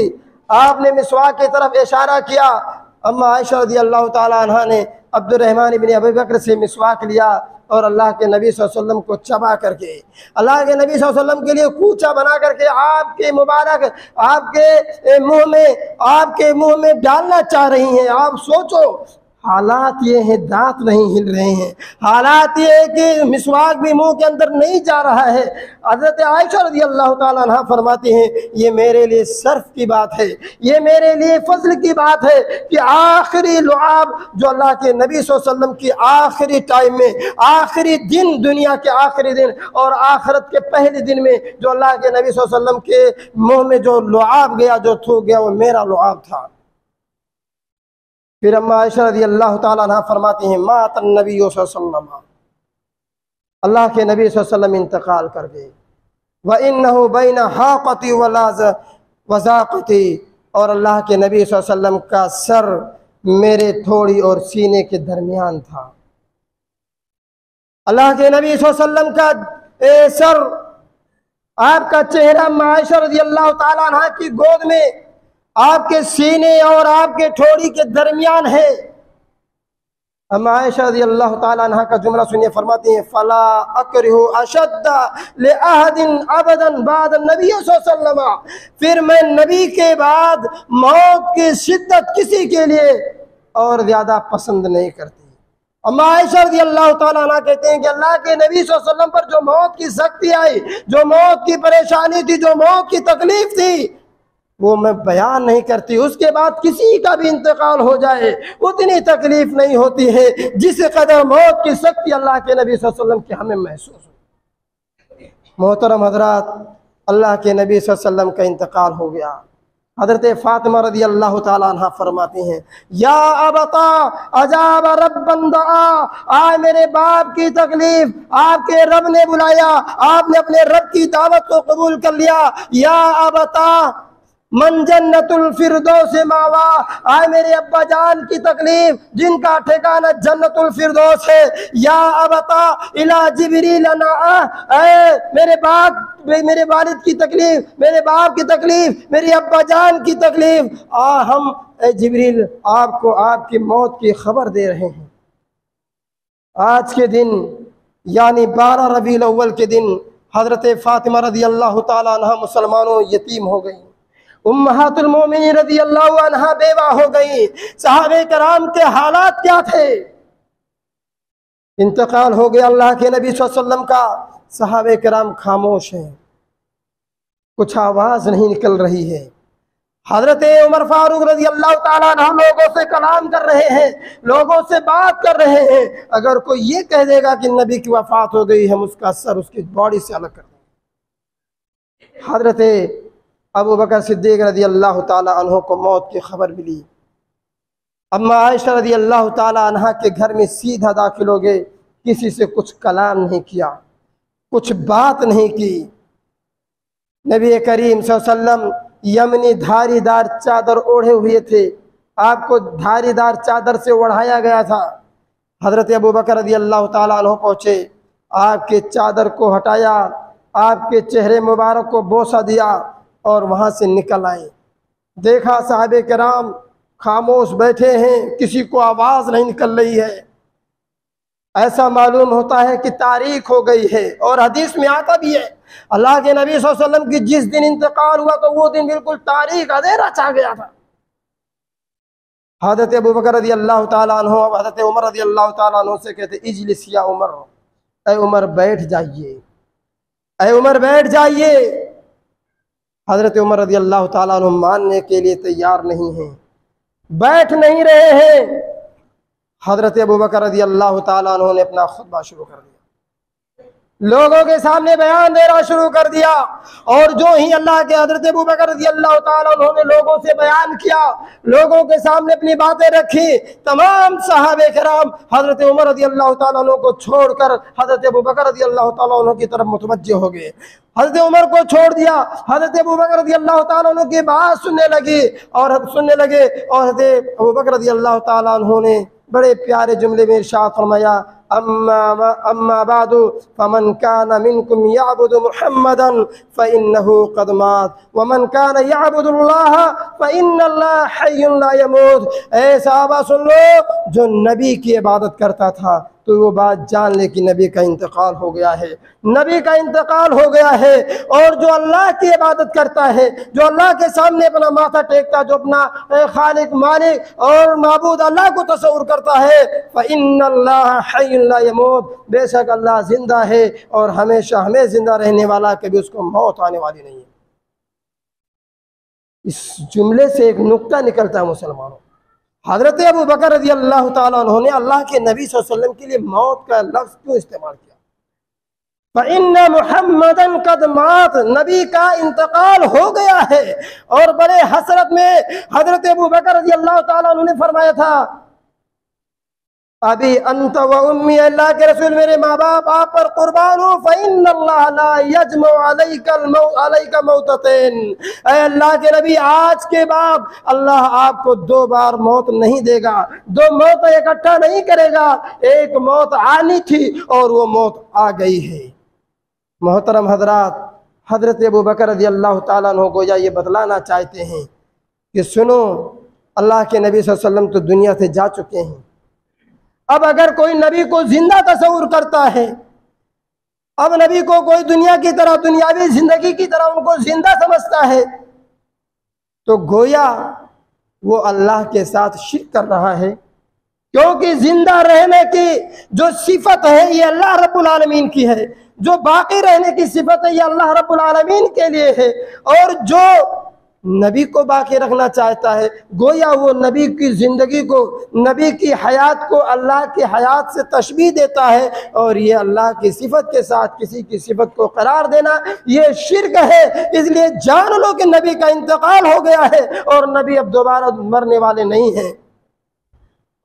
आपने मिसवाक की तरफ इशारा किया। अम्मा आयशा रज़ी अल्लाह ताला अन्हा ने अब्दुर्रहमान इब्न अबी बकर से मिसवाक लिया और अल्लाह के नबी सल्लल्लाहु अलैहि वसल्लम को चबा करके, अल्लाह के नबी सल्लल्लाहु अलैहि वसल्लम के लिए कूचा बना करके आपके मुबारक आपके मुंह में डालना चाह रही हैं। आप सोचो, हालात ये हैं, दांत नहीं हिल रहे हैं, हालात ये है कि मिसवाक भी मुंह के अंदर नहीं जा रहा है। हज़रत आयशा रज़ी अल्लाह ताला अन्हा फरमाती हैं, ये मेरे लिए सर्फ की बात है, ये मेरे लिए फजल की बात है कि आखिरी लुआब जो अल्लाह के नबी सल्लल्लाहु अलैहि वसल्लम की आखिरी टाइम में, आखिरी दिन, दुनिया के आखिरी दिन और आखिरत के पहले दिन में जो अल्लाह के नबी सल्लल्लाहु अलैहि वसल्लम के मुँह में जो लुआब गया, जो थूक गया, वो मेरा लुआब था। फिर अम्मा आयशा रज़ी अल्लाह ताला अन्हा फरमाती हैं, मातन नबी सल्लल्लाहु अलैहि वसल्लम, अल्लाह के नबी सल्लल्लाहु अलैहि वसल्लम इंतकाल कर गए। व इन्नहु बैन हाक़ती वज़ाक़ती, और अल्लाह के नबी सल्लल्लाहु अलैहि वसल्लम का सर मेरे थोड़ी और सीने के दरमियान था। अल्लाह के नबी सल्लल्लाहु अलैहि वसल्लम का सर, आपका चेहरा अम्मा आयशा रज़ी अल्लाह ताला अन्हा की गोद में आपके सीने और आपके ठोड़ी के दरमियान है। अम्मा आयशा रज़ी अल्लाह ताला अन्हा का जुमला सुनिए, फरमाती हैं, फला अकरहु अशद्दा ले अहदिन अबदन बाद नबी सल्लल्लाहु अलैहि वसल्लम, फिर मैं नबी के बाद मौत की शिद्दत किसी के लिए और ज़्यादा पसंद नहीं करती। अम्मा आयशा रज़ी अल्लाह ताला अन्हा कहते हैं कि अल्लाह के नबी सल्लल्लाहु अलैहि वसल्लम पर जो मौत की सख्ती आई, जो मौत की परेशानी थी, जो मौत की तकलीफ थी, वो मैं बयान नहीं करती। उसके बाद किसी का भी इंतकाल हो जाए उतनी तकलीफ नहीं होती है जिस कदर मौत की सख्ती अल्लाह के नबी सल्लल्लाहु अलैहि वसल्लम की हमें महसूस हो। मोहतरम हजरात, अल्लाह के नबी सल्लल्लाहु अलैहि वसल्लम का इंतकाल हो गया। हज़रत फ़ातिमा रज़ी अल्लाह ताला अन्हा फरमाती हैं, या अबता अजाब रब्बन दआ, आए मेरे बाप की तकलीफ आपके रब ने बुलाया, आपने अपने रब की दावत को कबूल कर लिया। या अबता मन जन्नतुल फिरदौस मावा, आए मेरे अब्बा जान की तकलीफ जिनका ठिकाना जन्नतुल फिरदौस है। या अबता इला जिब्रील ना, मेरे बाप मेरे वालिद की तकलीफ, मेरे बाप की तकलीफ, मेरी अब्बा जान की तकलीफ, हम जिब्रील आपको आपकी मौत की खबर दे रहे हैं। आज के दिन यानी 12 रबीउल अव्वल के दिन हज़रत फ़ातिमा रज़ी अल्लाह ताला अन्हा मुसलमानों यतीम हो गई। उम्महातुल मोमिनीन रज़ी अल्लाह अन्हा बेवा हो गई। सहाबे कराम के हालात क्या थे? इंतकाल हो गया अल्लाह के नबी सल्लल्लाहु अलैहि वसल्लम का, सहाबे कराम खामोश हैं, कुछ आवाज़ नहीं निकल रही है। हज़रत उमर फारूक रज़ी अल्लाह ताला अन्हु लोगों से कलाम कर रहे हैं, लोगों से बात कर रहे हैं। अगर कोई ये कह देगा कि नबी की वफ़ात हो गई, हम उसका सर उसकी बॉडी से अलग कर देंगे। हज़रत अबू बकर सिद्दीक़ रज़ी अल्लाह ताला अन्हु को मौत की खबर मिली। अम्मा आयशा रज़ी अल्लाह ताला अन्हा के घर में सीधा दाखिल हो गए, किसी से कुछ कलाम नहीं किया, कुछ बात नहीं की। नबी करीम सल्लल्लाहु अलैहि वसल्लम यमनी धारीदार चादर ओढ़े हुए थे, आपको धारीदार चादर से ओढ़ाया गया था। हज़रत अबू बकर रज़ी अल्लाह ताला अन्हु पहुँचे, आपके चादर को हटाया, आपके चेहरे मुबारक को बोसा दिया और वहाँ से निकल आए। देखा साहबे कराम खामोश बैठे हैं, किसी को आवाज़ नहीं निकल रही है। ऐसा मालूम होता है कि तारीख हो गई है। और हदीस में आता भी है, अल्लाह के नबी सल्लल्लाहु अलैहि वसल्लम की जिस दिन इंतकाल हुआ तो वो दिन बिल्कुल तारीख अंधेरा छा गया था। हज़रत अबू बकर रज़ी अल्लाह ताला अन्हु हज़रत उमर रज़ी अल्लाह ताला अन्हु से कहते, इजलिस या उमर, ऐ उमर बैठ जाइए, ऐ उमर बैठ जाइए। हज़रत उमर रज़ी अल्लाह ताला अन्हु मानने के लिए तैयार नहीं हैं, बैठ नहीं रहे हैं। हज़रत अबू बकर रज़ी अल्लाह ताला अन्हु ने अपना खुतबा शुरू कर दिया, लोगों के सामने बयान देना शुरू कर दिया। और जो ही अल्लाह के हज़रत अबू बकर रज़ी अल्लाह ताला अन्हु ने लोगों से बयान किया, लोगों के सामने अपनी बातें रखी, तमाम सहाबे किराम हज़रत उमर रज़ी अल्लाह ताला अन्हु को छोड़कर हज़रत अबू बकर रज़ी अल्लाह ताला अन्हु की तरफ मुतवज्जह हो गए। हज़रत उमर को छोड़ दिया, हज़रत अबू बकर रज़ी अल्लाह ताला अन्हु की बात सुनने लगे और हज़रत अबू बकर रज़ी अल्लाह ताला अन्हु ने बड़े प्यारे जुमले में इरशाद फरमाया, अम्मा बादु फमन कान मिनकुम याबुदु मुहम्मदन फइन्नहु कद मात वमन कान याबुदुल्लाह फइन्नल्लाह हय्युन ला यमूत। ऐ सहाबा सुन लो, जो नबी की इबादत करता था तो वो बात जान ले कि नबी का इंतकाल हो गया है, नबी का इंतकाल हो गया है। और जो अल्लाह की इबादत करता है, जो अल्लाह के सामने अपना माथा टेकता, जो अपना खालिक मालिक और माबूद अल्लाह को तस्वुर करता है, फ़इन्नल्लाह हय्युन ला यमूत, बेशक अल्लाह जिंदा है और हमेशा हमें जिंदा रहने वाला, कभी उसको मौत आने वाली नहीं है। इस जुमले से एक नुक्ता निकलता है मुसलमानों, हज़रत अबू बकर रज़ी अल्लाह ताला अन्हु ने अल्लाह के नबी सल्लल्लाहु अलैहि वसल्लम के लिए मौत का लफ्ज़ क्यों इस्तेमाल किया? फ़इन्न मुहम्मदन कद मात, नबी का इंतकाल हो गया है। और बड़े हसरत में हज़रत अबू बकर रज़ी अल्लाह ताला अन्हु ने फरमाया था, अभी अंत व उम्मी, अल्लाह के रसूल मेरे माँ बाप आप पर कुर्बान हो, फ़इन्नल्लाह ला यजमउ अलैका मौततैन, ऐ अल्लाह के नबी आज के बाद अल्लाह आपको 2 बार मौत नहीं देगा, 2 मौत इकट्ठा नहीं करेगा। एक मौत आनी थी और वो मौत आ गई है। मोहतरम हजरात, हज़रत अबू बकर रज़ी अल्लाह ताला अन्हु को ये बतलाना चाहते हैं कि सुनो, अल्लाह के नबी सल्लल्लाहु अलैहि वसल्लम तो दुनिया से जा चुके हैं। अब अगर कोई नबी को जिंदा तस्वुर करता है, अब नबी को कोई दुनिया की तरह, दुनियावी जिंदगी की तरह उनको जिंदा समझता है, तो गोया वो अल्लाह के साथ शिर्क कर रहा है। क्योंकि जिंदा रहने की जो सिफत है ये अल्लाह रब्बुल आलमीन की है, जो बाकी रहने की सिफत है ये अल्लाह रब्बुल आलमीन के लिए है। और जो नबी को बाकी रखना चाहता है। गोया वो नबी की ज़िंदगी को, नबी की हयात को अल्लाह की हयात से तशबीह देता है, और ये अल्लाह की सिफत के साथ किसी की सिफत को करार देना ये शिर्क है। इसलिए जान लो कि नबी का इंतकाल हो गया है और नबी अब दोबारा मरने वाले नहीं हैं।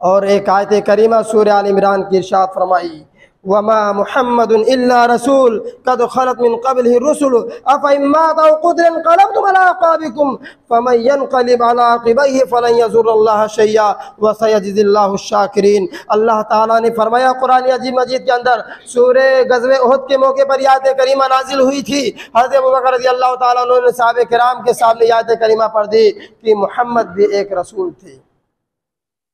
और एक आयत करीमा सूरह आल इमरान की इरशाद फरमाई, वमा मुहम्मदुन इल्ला रसूल कद खलत मिन क़ब्लिहि रुसुल अफ़इम्मात औ क़ुतिला इंक़लबतुम अला अक़ाबिकुम फ़मन यन्क़लिब अला अक़बैहि फ़लन यज़ुर्रल्लाह शैय्या व सयजज़िल्लाहु शाकिरीन। अल्लाह ताला ने फरमाया कुरान अजीम मजीद के अंदर, सूरह ग़ज़वे उहद के मौके पर आयत करीमा नाजिल हुई थी। हज़रत अबू बकर रज़ियल्लाहु ताला अन्हु ने सहाबे किराम के सामने आयत करीमा पढ़ दी कि मोहम्मद भी एक रसूल थे।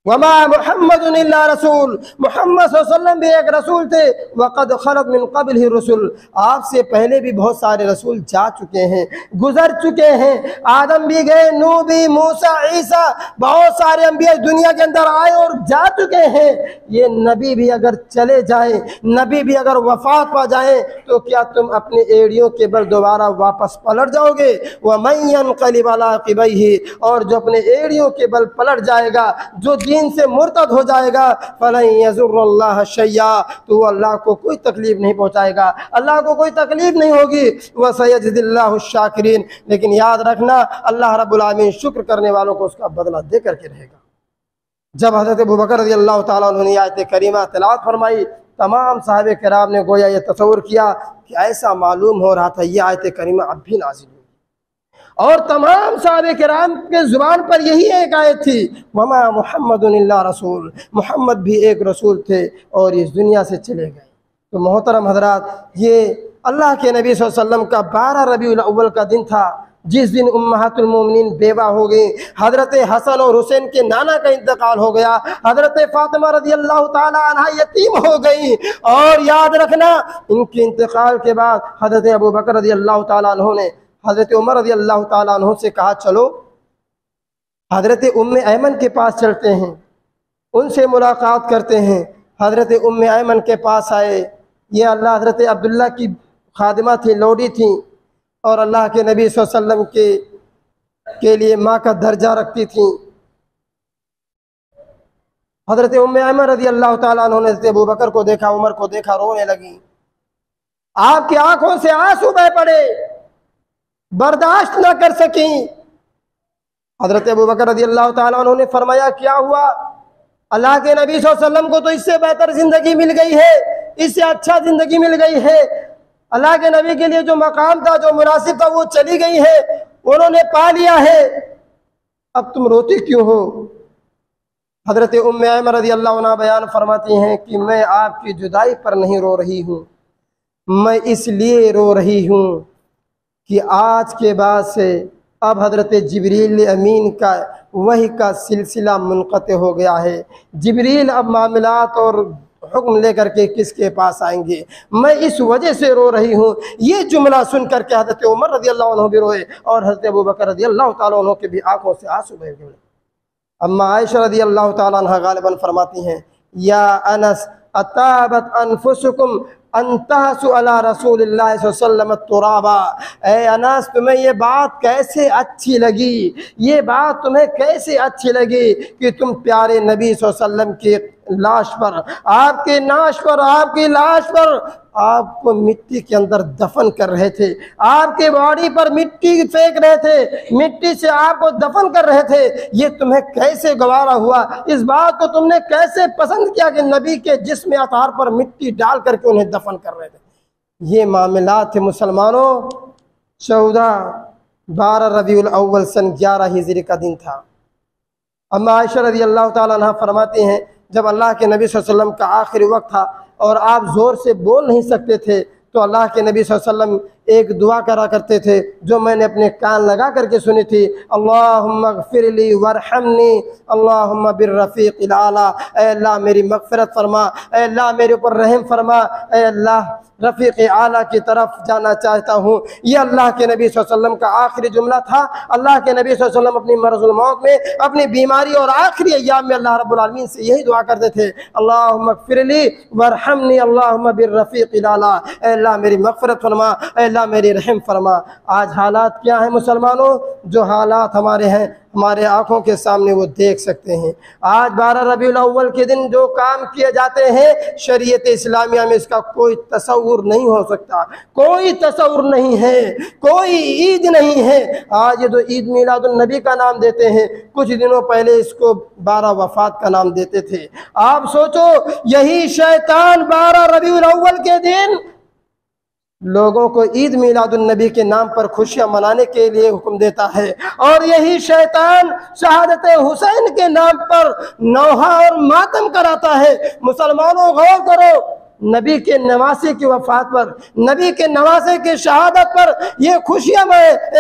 वमा मुहम्मदुन इल्ला रसूल, मोहम्मद सल्लल्लाहु अलैहि वसल्लम भी एक रसूल थे। वक़द खलत मिन क़ब्लिहि रुसुल, आपसे पहले भी बहुत सारे रसूल जा चुके हैं, गुजर चुके हैं। आदम भी गए, नूह भी, मूसा, ईसा, बहुत सारे अंबिया दुनिया के अंदर आए और जा चुके हैं। ये नबी भी अगर चले जाएं, नबी भी अगर वफात पा जाएं, तो क्या तुम अपनी एड़ियों के बल दोबारा वापस पलट जाओगे? वमन यन्क़लिब अला अक़बैहि, और जो अपने एड़ियों के बल पलट जाएगा, जो दीन से मुर्तद हो जाएगा, फलन यज़ुर्रल्लाह शैय्या, तो अल्लाह को कोई तकलीफ नहीं पहुंचाएगा, अल्लाह को कोई तकलीफ नहीं होगी। व सयजज़िल्लाहु शाकिरीन, लेकिन याद रखना अल्लाह रब्बुल आलमीन शुक्र करने वालों को उसका बदला दे करके रहेगा। जब हज़रत अबू बकर रज़ियल्लाहु ताला अन्हु ने आयत करीमा तिलावत फरमाई, तमाम साहबे किराम ने गोया ये तसव्वुर किया कि ऐसा मालूम हो रहा था ये आयत करीमा अब भी नाज़िल हुई, और तमाम साहबे किराम के ज़ुबान पर यही एक आयत थी, वमा मुहम्मदुन इल्ला रसूल, मोहम्मद भी एक रसूल थे और इस दुनिया से चले गए। तो मोहतरम हज़रात, ये अल्लाह के नबी सल्लल्लाहु अलैहि वसल्लम का 12 रबीउल अव्वल का दिन था, जिस दिन उम्महातुल मोमिनीन बेवा हो गई। हज़रत हसन और हुसैन के नाना का इंतकाल हो गया, हज़रत फातिमा रज़ियल्लाहु ताला अन्हा यतीम हो गई। और याद रखना, इनके इंतकाल के बाद हज़रत अबू बकर रज़ियल्लाहु ताला अन्हु ने हज़रत उमर रज़ियल्लाहु ताला अन्हु से कहा, चलो हज़रत उम्मे ऐमन के पास चलते हैं, उनसे मुलाकात करते हैं। हज़रत उम्मे ऐमन के पास आए। ये अल्लाह हज़रत अब्दुल्ला की खादिमा थी, लौडी थी, और अल्लाह के नबी सल्लल्लाहु अलैहि वसल्लम के लिए माँ का दर्जा रखती थी। हज़रत उम्मे ऐमन रज़ियल्लाहु ताला अन्हु ने हज़रत अबू बकर को देखा, उमर को देखा, रोने लगी। आपकी आंखों से आंसू बह पड़े, बर्दाश्त न कर सकी। हज़रत अबू बकर रज़ियल्लाहु ताला अन्हु ने फरमाया, क्या हुआ? अल्लाह के नबी सल्लल्लाहु अलैहि वसल्लम को तो इससे बेहतर जिंदगी मिल गई है, इससे अच्छा जिंदगी मिल गई है। अल्लाह के नबी के लिए जो मकाम था, जो मुनासिब था, वो चली गई है, उन्होंने पा लिया है, अब तुम रोती क्यों हो? हज़रत उम्मे ऐमन रज़ियल्लाहु अन्हा बयान फरमाती हैं कि मैं आपकी जुदाई पर नहीं रो रही हूँ, मैं इसलिए रो रही हूँ कि आज के बाद से अब हज़रत जिब्रील अमीन का वही का सिलसिला मुनक़ते हो गया है। जिब्रील अब मामलात और हुक्म लेकर के किसके पास आएंगे, मैं इस वजह से रो रही हूँ। ये जुमला सुन करके हज़रत उमर रज़ियल्लाहु अन्हु भी रोए और हज़रत अबू बकर रज़ियल्लाहु ताला अन्हु के भी आंखों से आंसू बह गए। अम्मा आयशा रज़ियल्लाहु ताला अन्हा गालिबन फरमाती हैं, या अनस अताबत अनफुसुकुम अंतहसु अला रसूलिल्लाह सल्लल्लाहु अलैहि वसल्लम तुराबा। ए अनस, तुम्हें ये बात कैसे अच्छी लगी, ये बात तुम्हें कैसे अच्छी लगी कि तुम प्यारे नबी सल्लल्लाहु अलैहि वसल्लम की लाश पर, आपके नाश पर, आपकी लाश पर आपको मिट्टी के अंदर दफन कर रहे थे, आपके बॉडी पर मिट्टी फेंक रहे थे, मिट्टी से आपको दफन कर रहे थे। ये तुम्हें कैसे गवारा हुआ, इस बात को तुमने कैसे पसंद किया कि नबी के जिस्म अतार पर मिट्टी डाल करके उन्हें दफन कर रहे थे। ये मामलात थे मुसलमानों। 12 रबीउल अव्वल सन 11 हिजरी का दिन था। अम्मा आयशा रज़ियल्लाहु ताला अन्हा फरमाती हैं, जब अल्लाह के नबी सल्लल्लाहु अलैहि वसल्लम का आखिरी वक्त था और आप ज़ोर से बोल नहीं सकते थे, तो अल्लाह के नबी सल्लल्लाहु अलैहि वसल्लम एक दुआ करा करते थे जो मैंने अपने कान लगा करके सुनी थी, अल्लाहुम्मा ग़फ़िरली वरहमनी अल्लाहुम्मा बिर्रफ़ीक़िल आला। ऐ अल्लाह मेरी मग़फ़िरत फरमा, ऐ अल्लाह मेरे ऊपर रहम फरमा, ऐ अल्लाह रफ़ीक़ आला की तरफ जाना चाहता हूँ। ये अल्लाह के नबी सल्लल्लाहु अलैहि वसल्लम का आखिरी जुमला था। अल्लाह के नबी सल्लल्लाहु अलैहि वसल्लम अपनी मरज़ुल मौत में, अपनी बीमारी और आखिरी अय्याम में अल्लाह रब्बुल आलमीन से यही दुआ करते थे, अल्लाहुम्मा ग़फ़िरली वरहमनी अल्लाहुम्मा बिर्रफ़ीक़िल आला। ऐ अल्लाह मेरी मग़फ़िरत फरमा, ऐ अल्लाह मेरी रहम फरमा। आज हालात क्या हैं मुसलमानों, जो हालात हमारे हैं हमारे आंखों के सामने वो देख सकते हैं। आज 12 रबीउल अव्वल के दिन जो काम किए जाते हैं शरीयत इस्लामिया में इसका कोई तसव्वुर नहीं हो सकता, कोई तसव्वुर नहीं है, कोई ईद नहीं है। आज ये जो ईद मिलादुन नबी का नाम देते हैं, कुछ दिनों पहले इसको 12 वफात का नाम देते थे। आप सोचो, यही शैतान 12 रबीउल अव्वल के दिन लोगों को ईद मिलादुन नबी के नाम पर खुशियां मनाने के लिए हुक्म देता है, और यही शैतान शहादत हुसैन के नाम पर नौहा और मातम कराता है। मुसलमानों गौर करो, नबी के नवासे की वफात पर, नबी के नवासे की शहादत पर ये खुशियां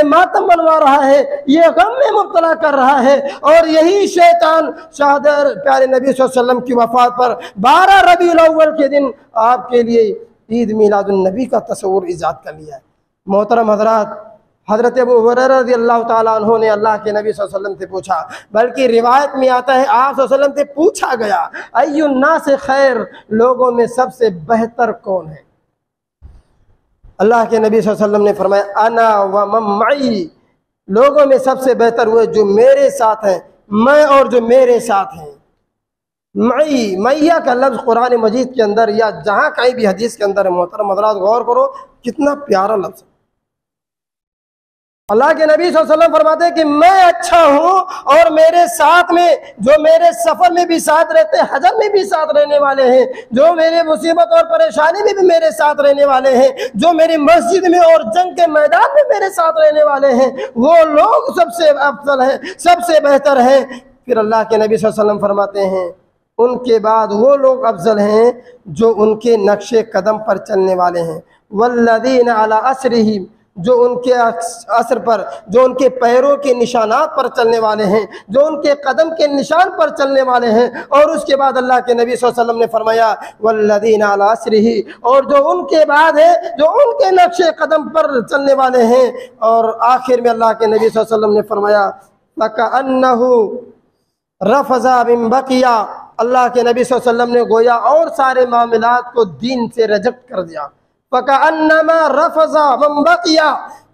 मातम बनवा रहा है, ये गम में मुब्तला कर रहा है। और यही शैतान शहादत प्यारे नबी सल्लल्लाहु अलैहि वसल्लम की वफात पर 12 रबीउल अव्वल के दिन आपके लिए ईद मिलादुन नबी का तस्वुर ईजाद कर लिया है। मोहतरम हजरात, हजरत अबू हुरैरा रज़ियल्लाहु ताला अन्हु ने अल्लाह के नबी सल्लल्लाहु अलैहि वसल्लम से पूछा, बल्कि रिवायत में आता है आप सल्लल्लाहु अलैहि वसल्लम से पूछा गया, अय्युन्नास खैर, लोगों में सबसे बेहतर कौन है? अल्लाह के नबी सल्लल्लाहु अलैहि वसल्लम ने फरमाया, अना व मन मई, लोगों में सबसे बेहतर हुए जो मेरे साथ हैं, मैं और जो मेरे साथ हैं। मई, मैया का लफ्ज़ कुरान मजीद के अंदर या जहाँ कहीं भी हदीस के अंदर है। मोहतरम हज़रात गौर करो, कितना प्यारा लफ्ज़। अल्लाह के नबी सल्लल्लाहु अलैहि वसल्लम फरमाते हैं कि मैं अच्छा हूँ और मेरे साथ में जो मेरे सफ़र में भी साथ रहते हैं, हजर में भी साथ रहने वाले हैं, जो मेरे मुसीबत और परेशानी में भी मेरे साथ रहने वाले हैं, जो मेरी मस्जिद में और जंग के मैदान में मेरे साथ रहने वाले हैं, वो लोग सबसे अफजल हैं, सबसे बेहतर हैं। फिर अल्लाह के नबी सल्लल्लाहु अलैहि वसल्लम फरमाते हैं, उनके बाद वो लोग अफजल हैं जो उनके नक्शे कदम पर चलने वाले हैं। वल्लज़ीना अला असरिहिम, जो उनके असर पर, जो उनके पैरों के निशानात पर चलने वाले हैं, जो उनके कदम के निशान पर चलने वाले हैं। और उसके बाद अल्लाह के नबी सल्लल्लाहु अलैहि वसल्लम ने फरमाया वल्लज़ीना अला असरिही, और जो उनके बाद है जो उनके नक्शे कदम पर चलने वाले हैं। और आखिर में अल्लाह के नबी सल्लल्लाहु अलैहि वसल्लम ने फरमाया फकअन्नहु रफ़ज़ा मिन बक़िया, अल्लाह के नबी सल्लल्लाहु अलैहि वसल्लम ने गोया और सारे मामलात को दीन से रिजेक्ट कर दिया। फ़कअन्नमा रफ़ज़ा मिन बक़िया,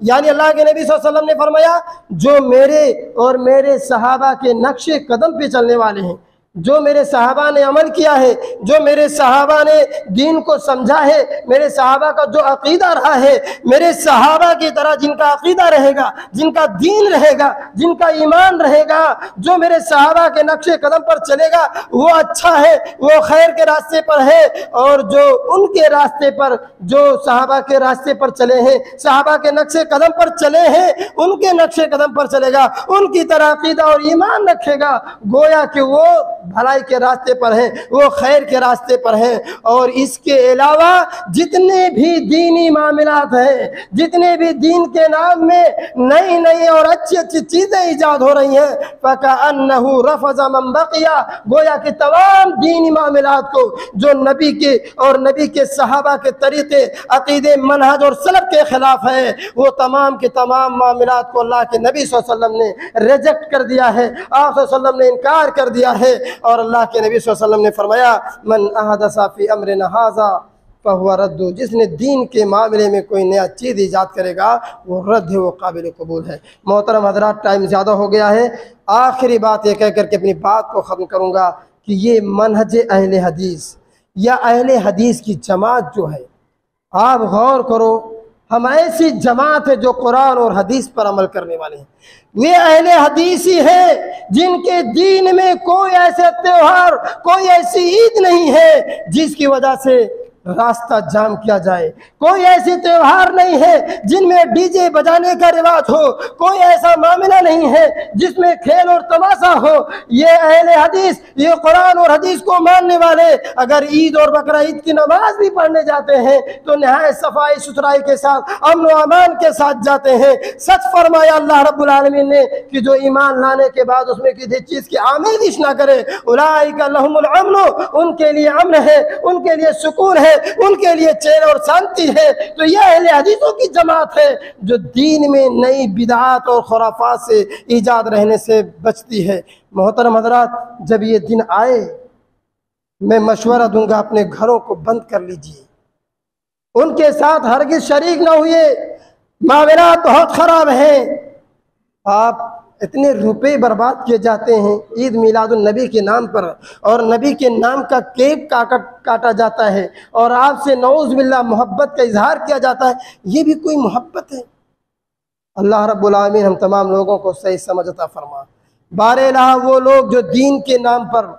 यानी अल्लाह के नबी सल्लल्लाहु अलैहि वसल्लम ने फरमाया जो मेरे और मेरे सहाबा के नक्शे कदम पे चलने वाले हैं, जो मेरे सहाबा ने अमल किया है, जो मेरे सहाबा ने दीन को समझा है, मेरे सहाबा का जो अकीदा रहा है, मेरे सहाबा की तरह जिनका अकीदा रहेगा, जिनका दीन रहेगा, जिनका ईमान रहेगा, जो मेरे सहाबा के नक्शे कदम पर चलेगा वो अच्छा है, वो खैर के रास्ते पर है। और जो उनके रास्ते पर, जो सहाबा के रास्ते पर चले हैं, सहाबा के नक्शे कदम पर चले हैं, उनके नक्शे कदम पर चलेगा, उनकी तरह अकीदा और ईमान रखेगा, गोया कि वो भलाई के रास्ते पर है, वो खैर के रास्ते पर है। और इसके अलावा जितने भी दीनी मामलात हैं, जितने भी दीन के नाम में नई नई और अच्छी अच्छी चीजें ईजाद हो रही हैं, फकअन्नहु रफ़ज़ा मिन बक़िया, गोया कि तमाम दीनी मामलात को जो नबी के और नबी के सहाबा के तरीके, अकीदे, मनहज और सलफ़ के खिलाफ है, वो तमाम के तमाम मामलात को अल्लाह के नबी सल्लल्लाहु अलैहि वसल्लम ने रिजेक्ट कर दिया है, आप सल्लल्लाहु अलैहि वसल्लम ने इनकार कर दिया है। और अल्लाह के नबी सल्लल्लाहु अलैहि वसल्लम ने फरमाया मन अहदसा फी अमरिना हाज़ा फहुवा रद्दु, जिसने दीन के मामले में कोई नया चीज़ ईजाद करेगा वो रद्द है, वो काबिल कबूल है। मोहतरम हज़रात, टाइम ज़्यादा हो गया है, आखिरी बात ये कह करके अपनी बात को ख़त्म करूँगा कि ये मनहज अहले हदीस या अहले हदीस की जमात जो है, आप गौर करो, हम ऐसी जमात है जो कुरान और हदीस पर अमल करने वाले हैं। वे अहले हदीस ही है जिनके दीन में कोई ऐसे त्योहार, कोई ऐसी ईद नहीं है जिसकी वजह से रास्ता जाम किया जाए, कोई ऐसे त्योहार नहीं है जिनमें डीजे बजाने का रिवाज हो, कोई ऐसा मामला नहीं है जिसमें खेल और तमाशा हो। ये अहले हदीस, ये कुरान और हदीस को मानने वाले अगर ईद और बकरा ईद की नमाज भी पढ़ने जाते हैं तो नहायत सफाई सुथराई के साथ, अमन व अमान के साथ जाते हैं। सच फरमाया अल्लाह रब्बुल आलमीन ने कि जो ईमान लाने के बाद उसमें किसी चीज की आमेज़ ना करे, उलाइका लहुमुल अम्न, उनके लिए अमन है, उनके लिए सुकून है, उनके लिए चैन और शांति है। तो यह अहले हदीसों की जमात है जो दीन में नई बिदअत और खुराफात से ईजाद रहने से बचती है। मोहतरम हज़रात, जब ये दिन आए मैं मशवरा दूंगा अपने घरों को बंद कर लीजिए, उनके साथ हरगिज़ शरीक न हुए, मामलात बहुत ख़राब हैं। आप इतने रुपए बर्बाद किए जाते हैं ईद मिलादुन नबी के नाम पर, और नबी के नाम का केक काटा जाता है, और आपसे नऊज़ बिल्लाह मोहब्बत का इजहार किया जाता है। ये भी कोई मोहब्बत है? अल्लाह रब्बुल आमीन हम तमाम लोगों को सही समझ अता फरमा। बारह वो लोग जो दीन के नाम पर,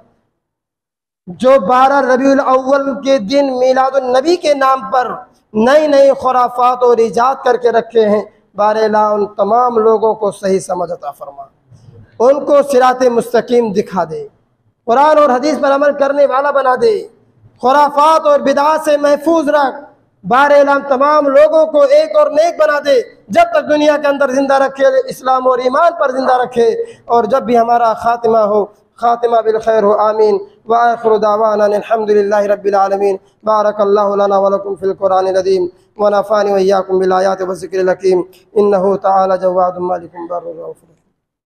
जो 12 रबीउल अव्वल के दिन मिलादुन नबी के नाम पर नई नई खुराफात और ईजाद करके रखे हैं, बारह उन तमाम लोगों को सही समझ अता फरमा, उनको सिराते मुस्तकीम दिखा दे, कुरान और हदीस पर अमल करने वाला बना दे, खुराफात और बिदअत से महफूज रख। बारह तमाम लोगों को एक और नेक बना दे, जब तक दुनिया के अंदर जिंदा रखे, इस्लाम और ईमान पर जिंदा रखे, और जब भी हमारा खातिमा हो, खातिमा बिल खैर हो। आमीन। व आखिरु दावाना अल्हम्दुलिल्लाहि रब्बिल आलमीन। बारकल्लाहु लना व लकुम फिल कुरानिल अज़ीम व नफ़अनी व इय्याकुम बिल आयाति व ज़िक्रिल हकीम। इन्नहु तआला जव्वादुम मालिकुम बर्रुर रऊफ़ुर।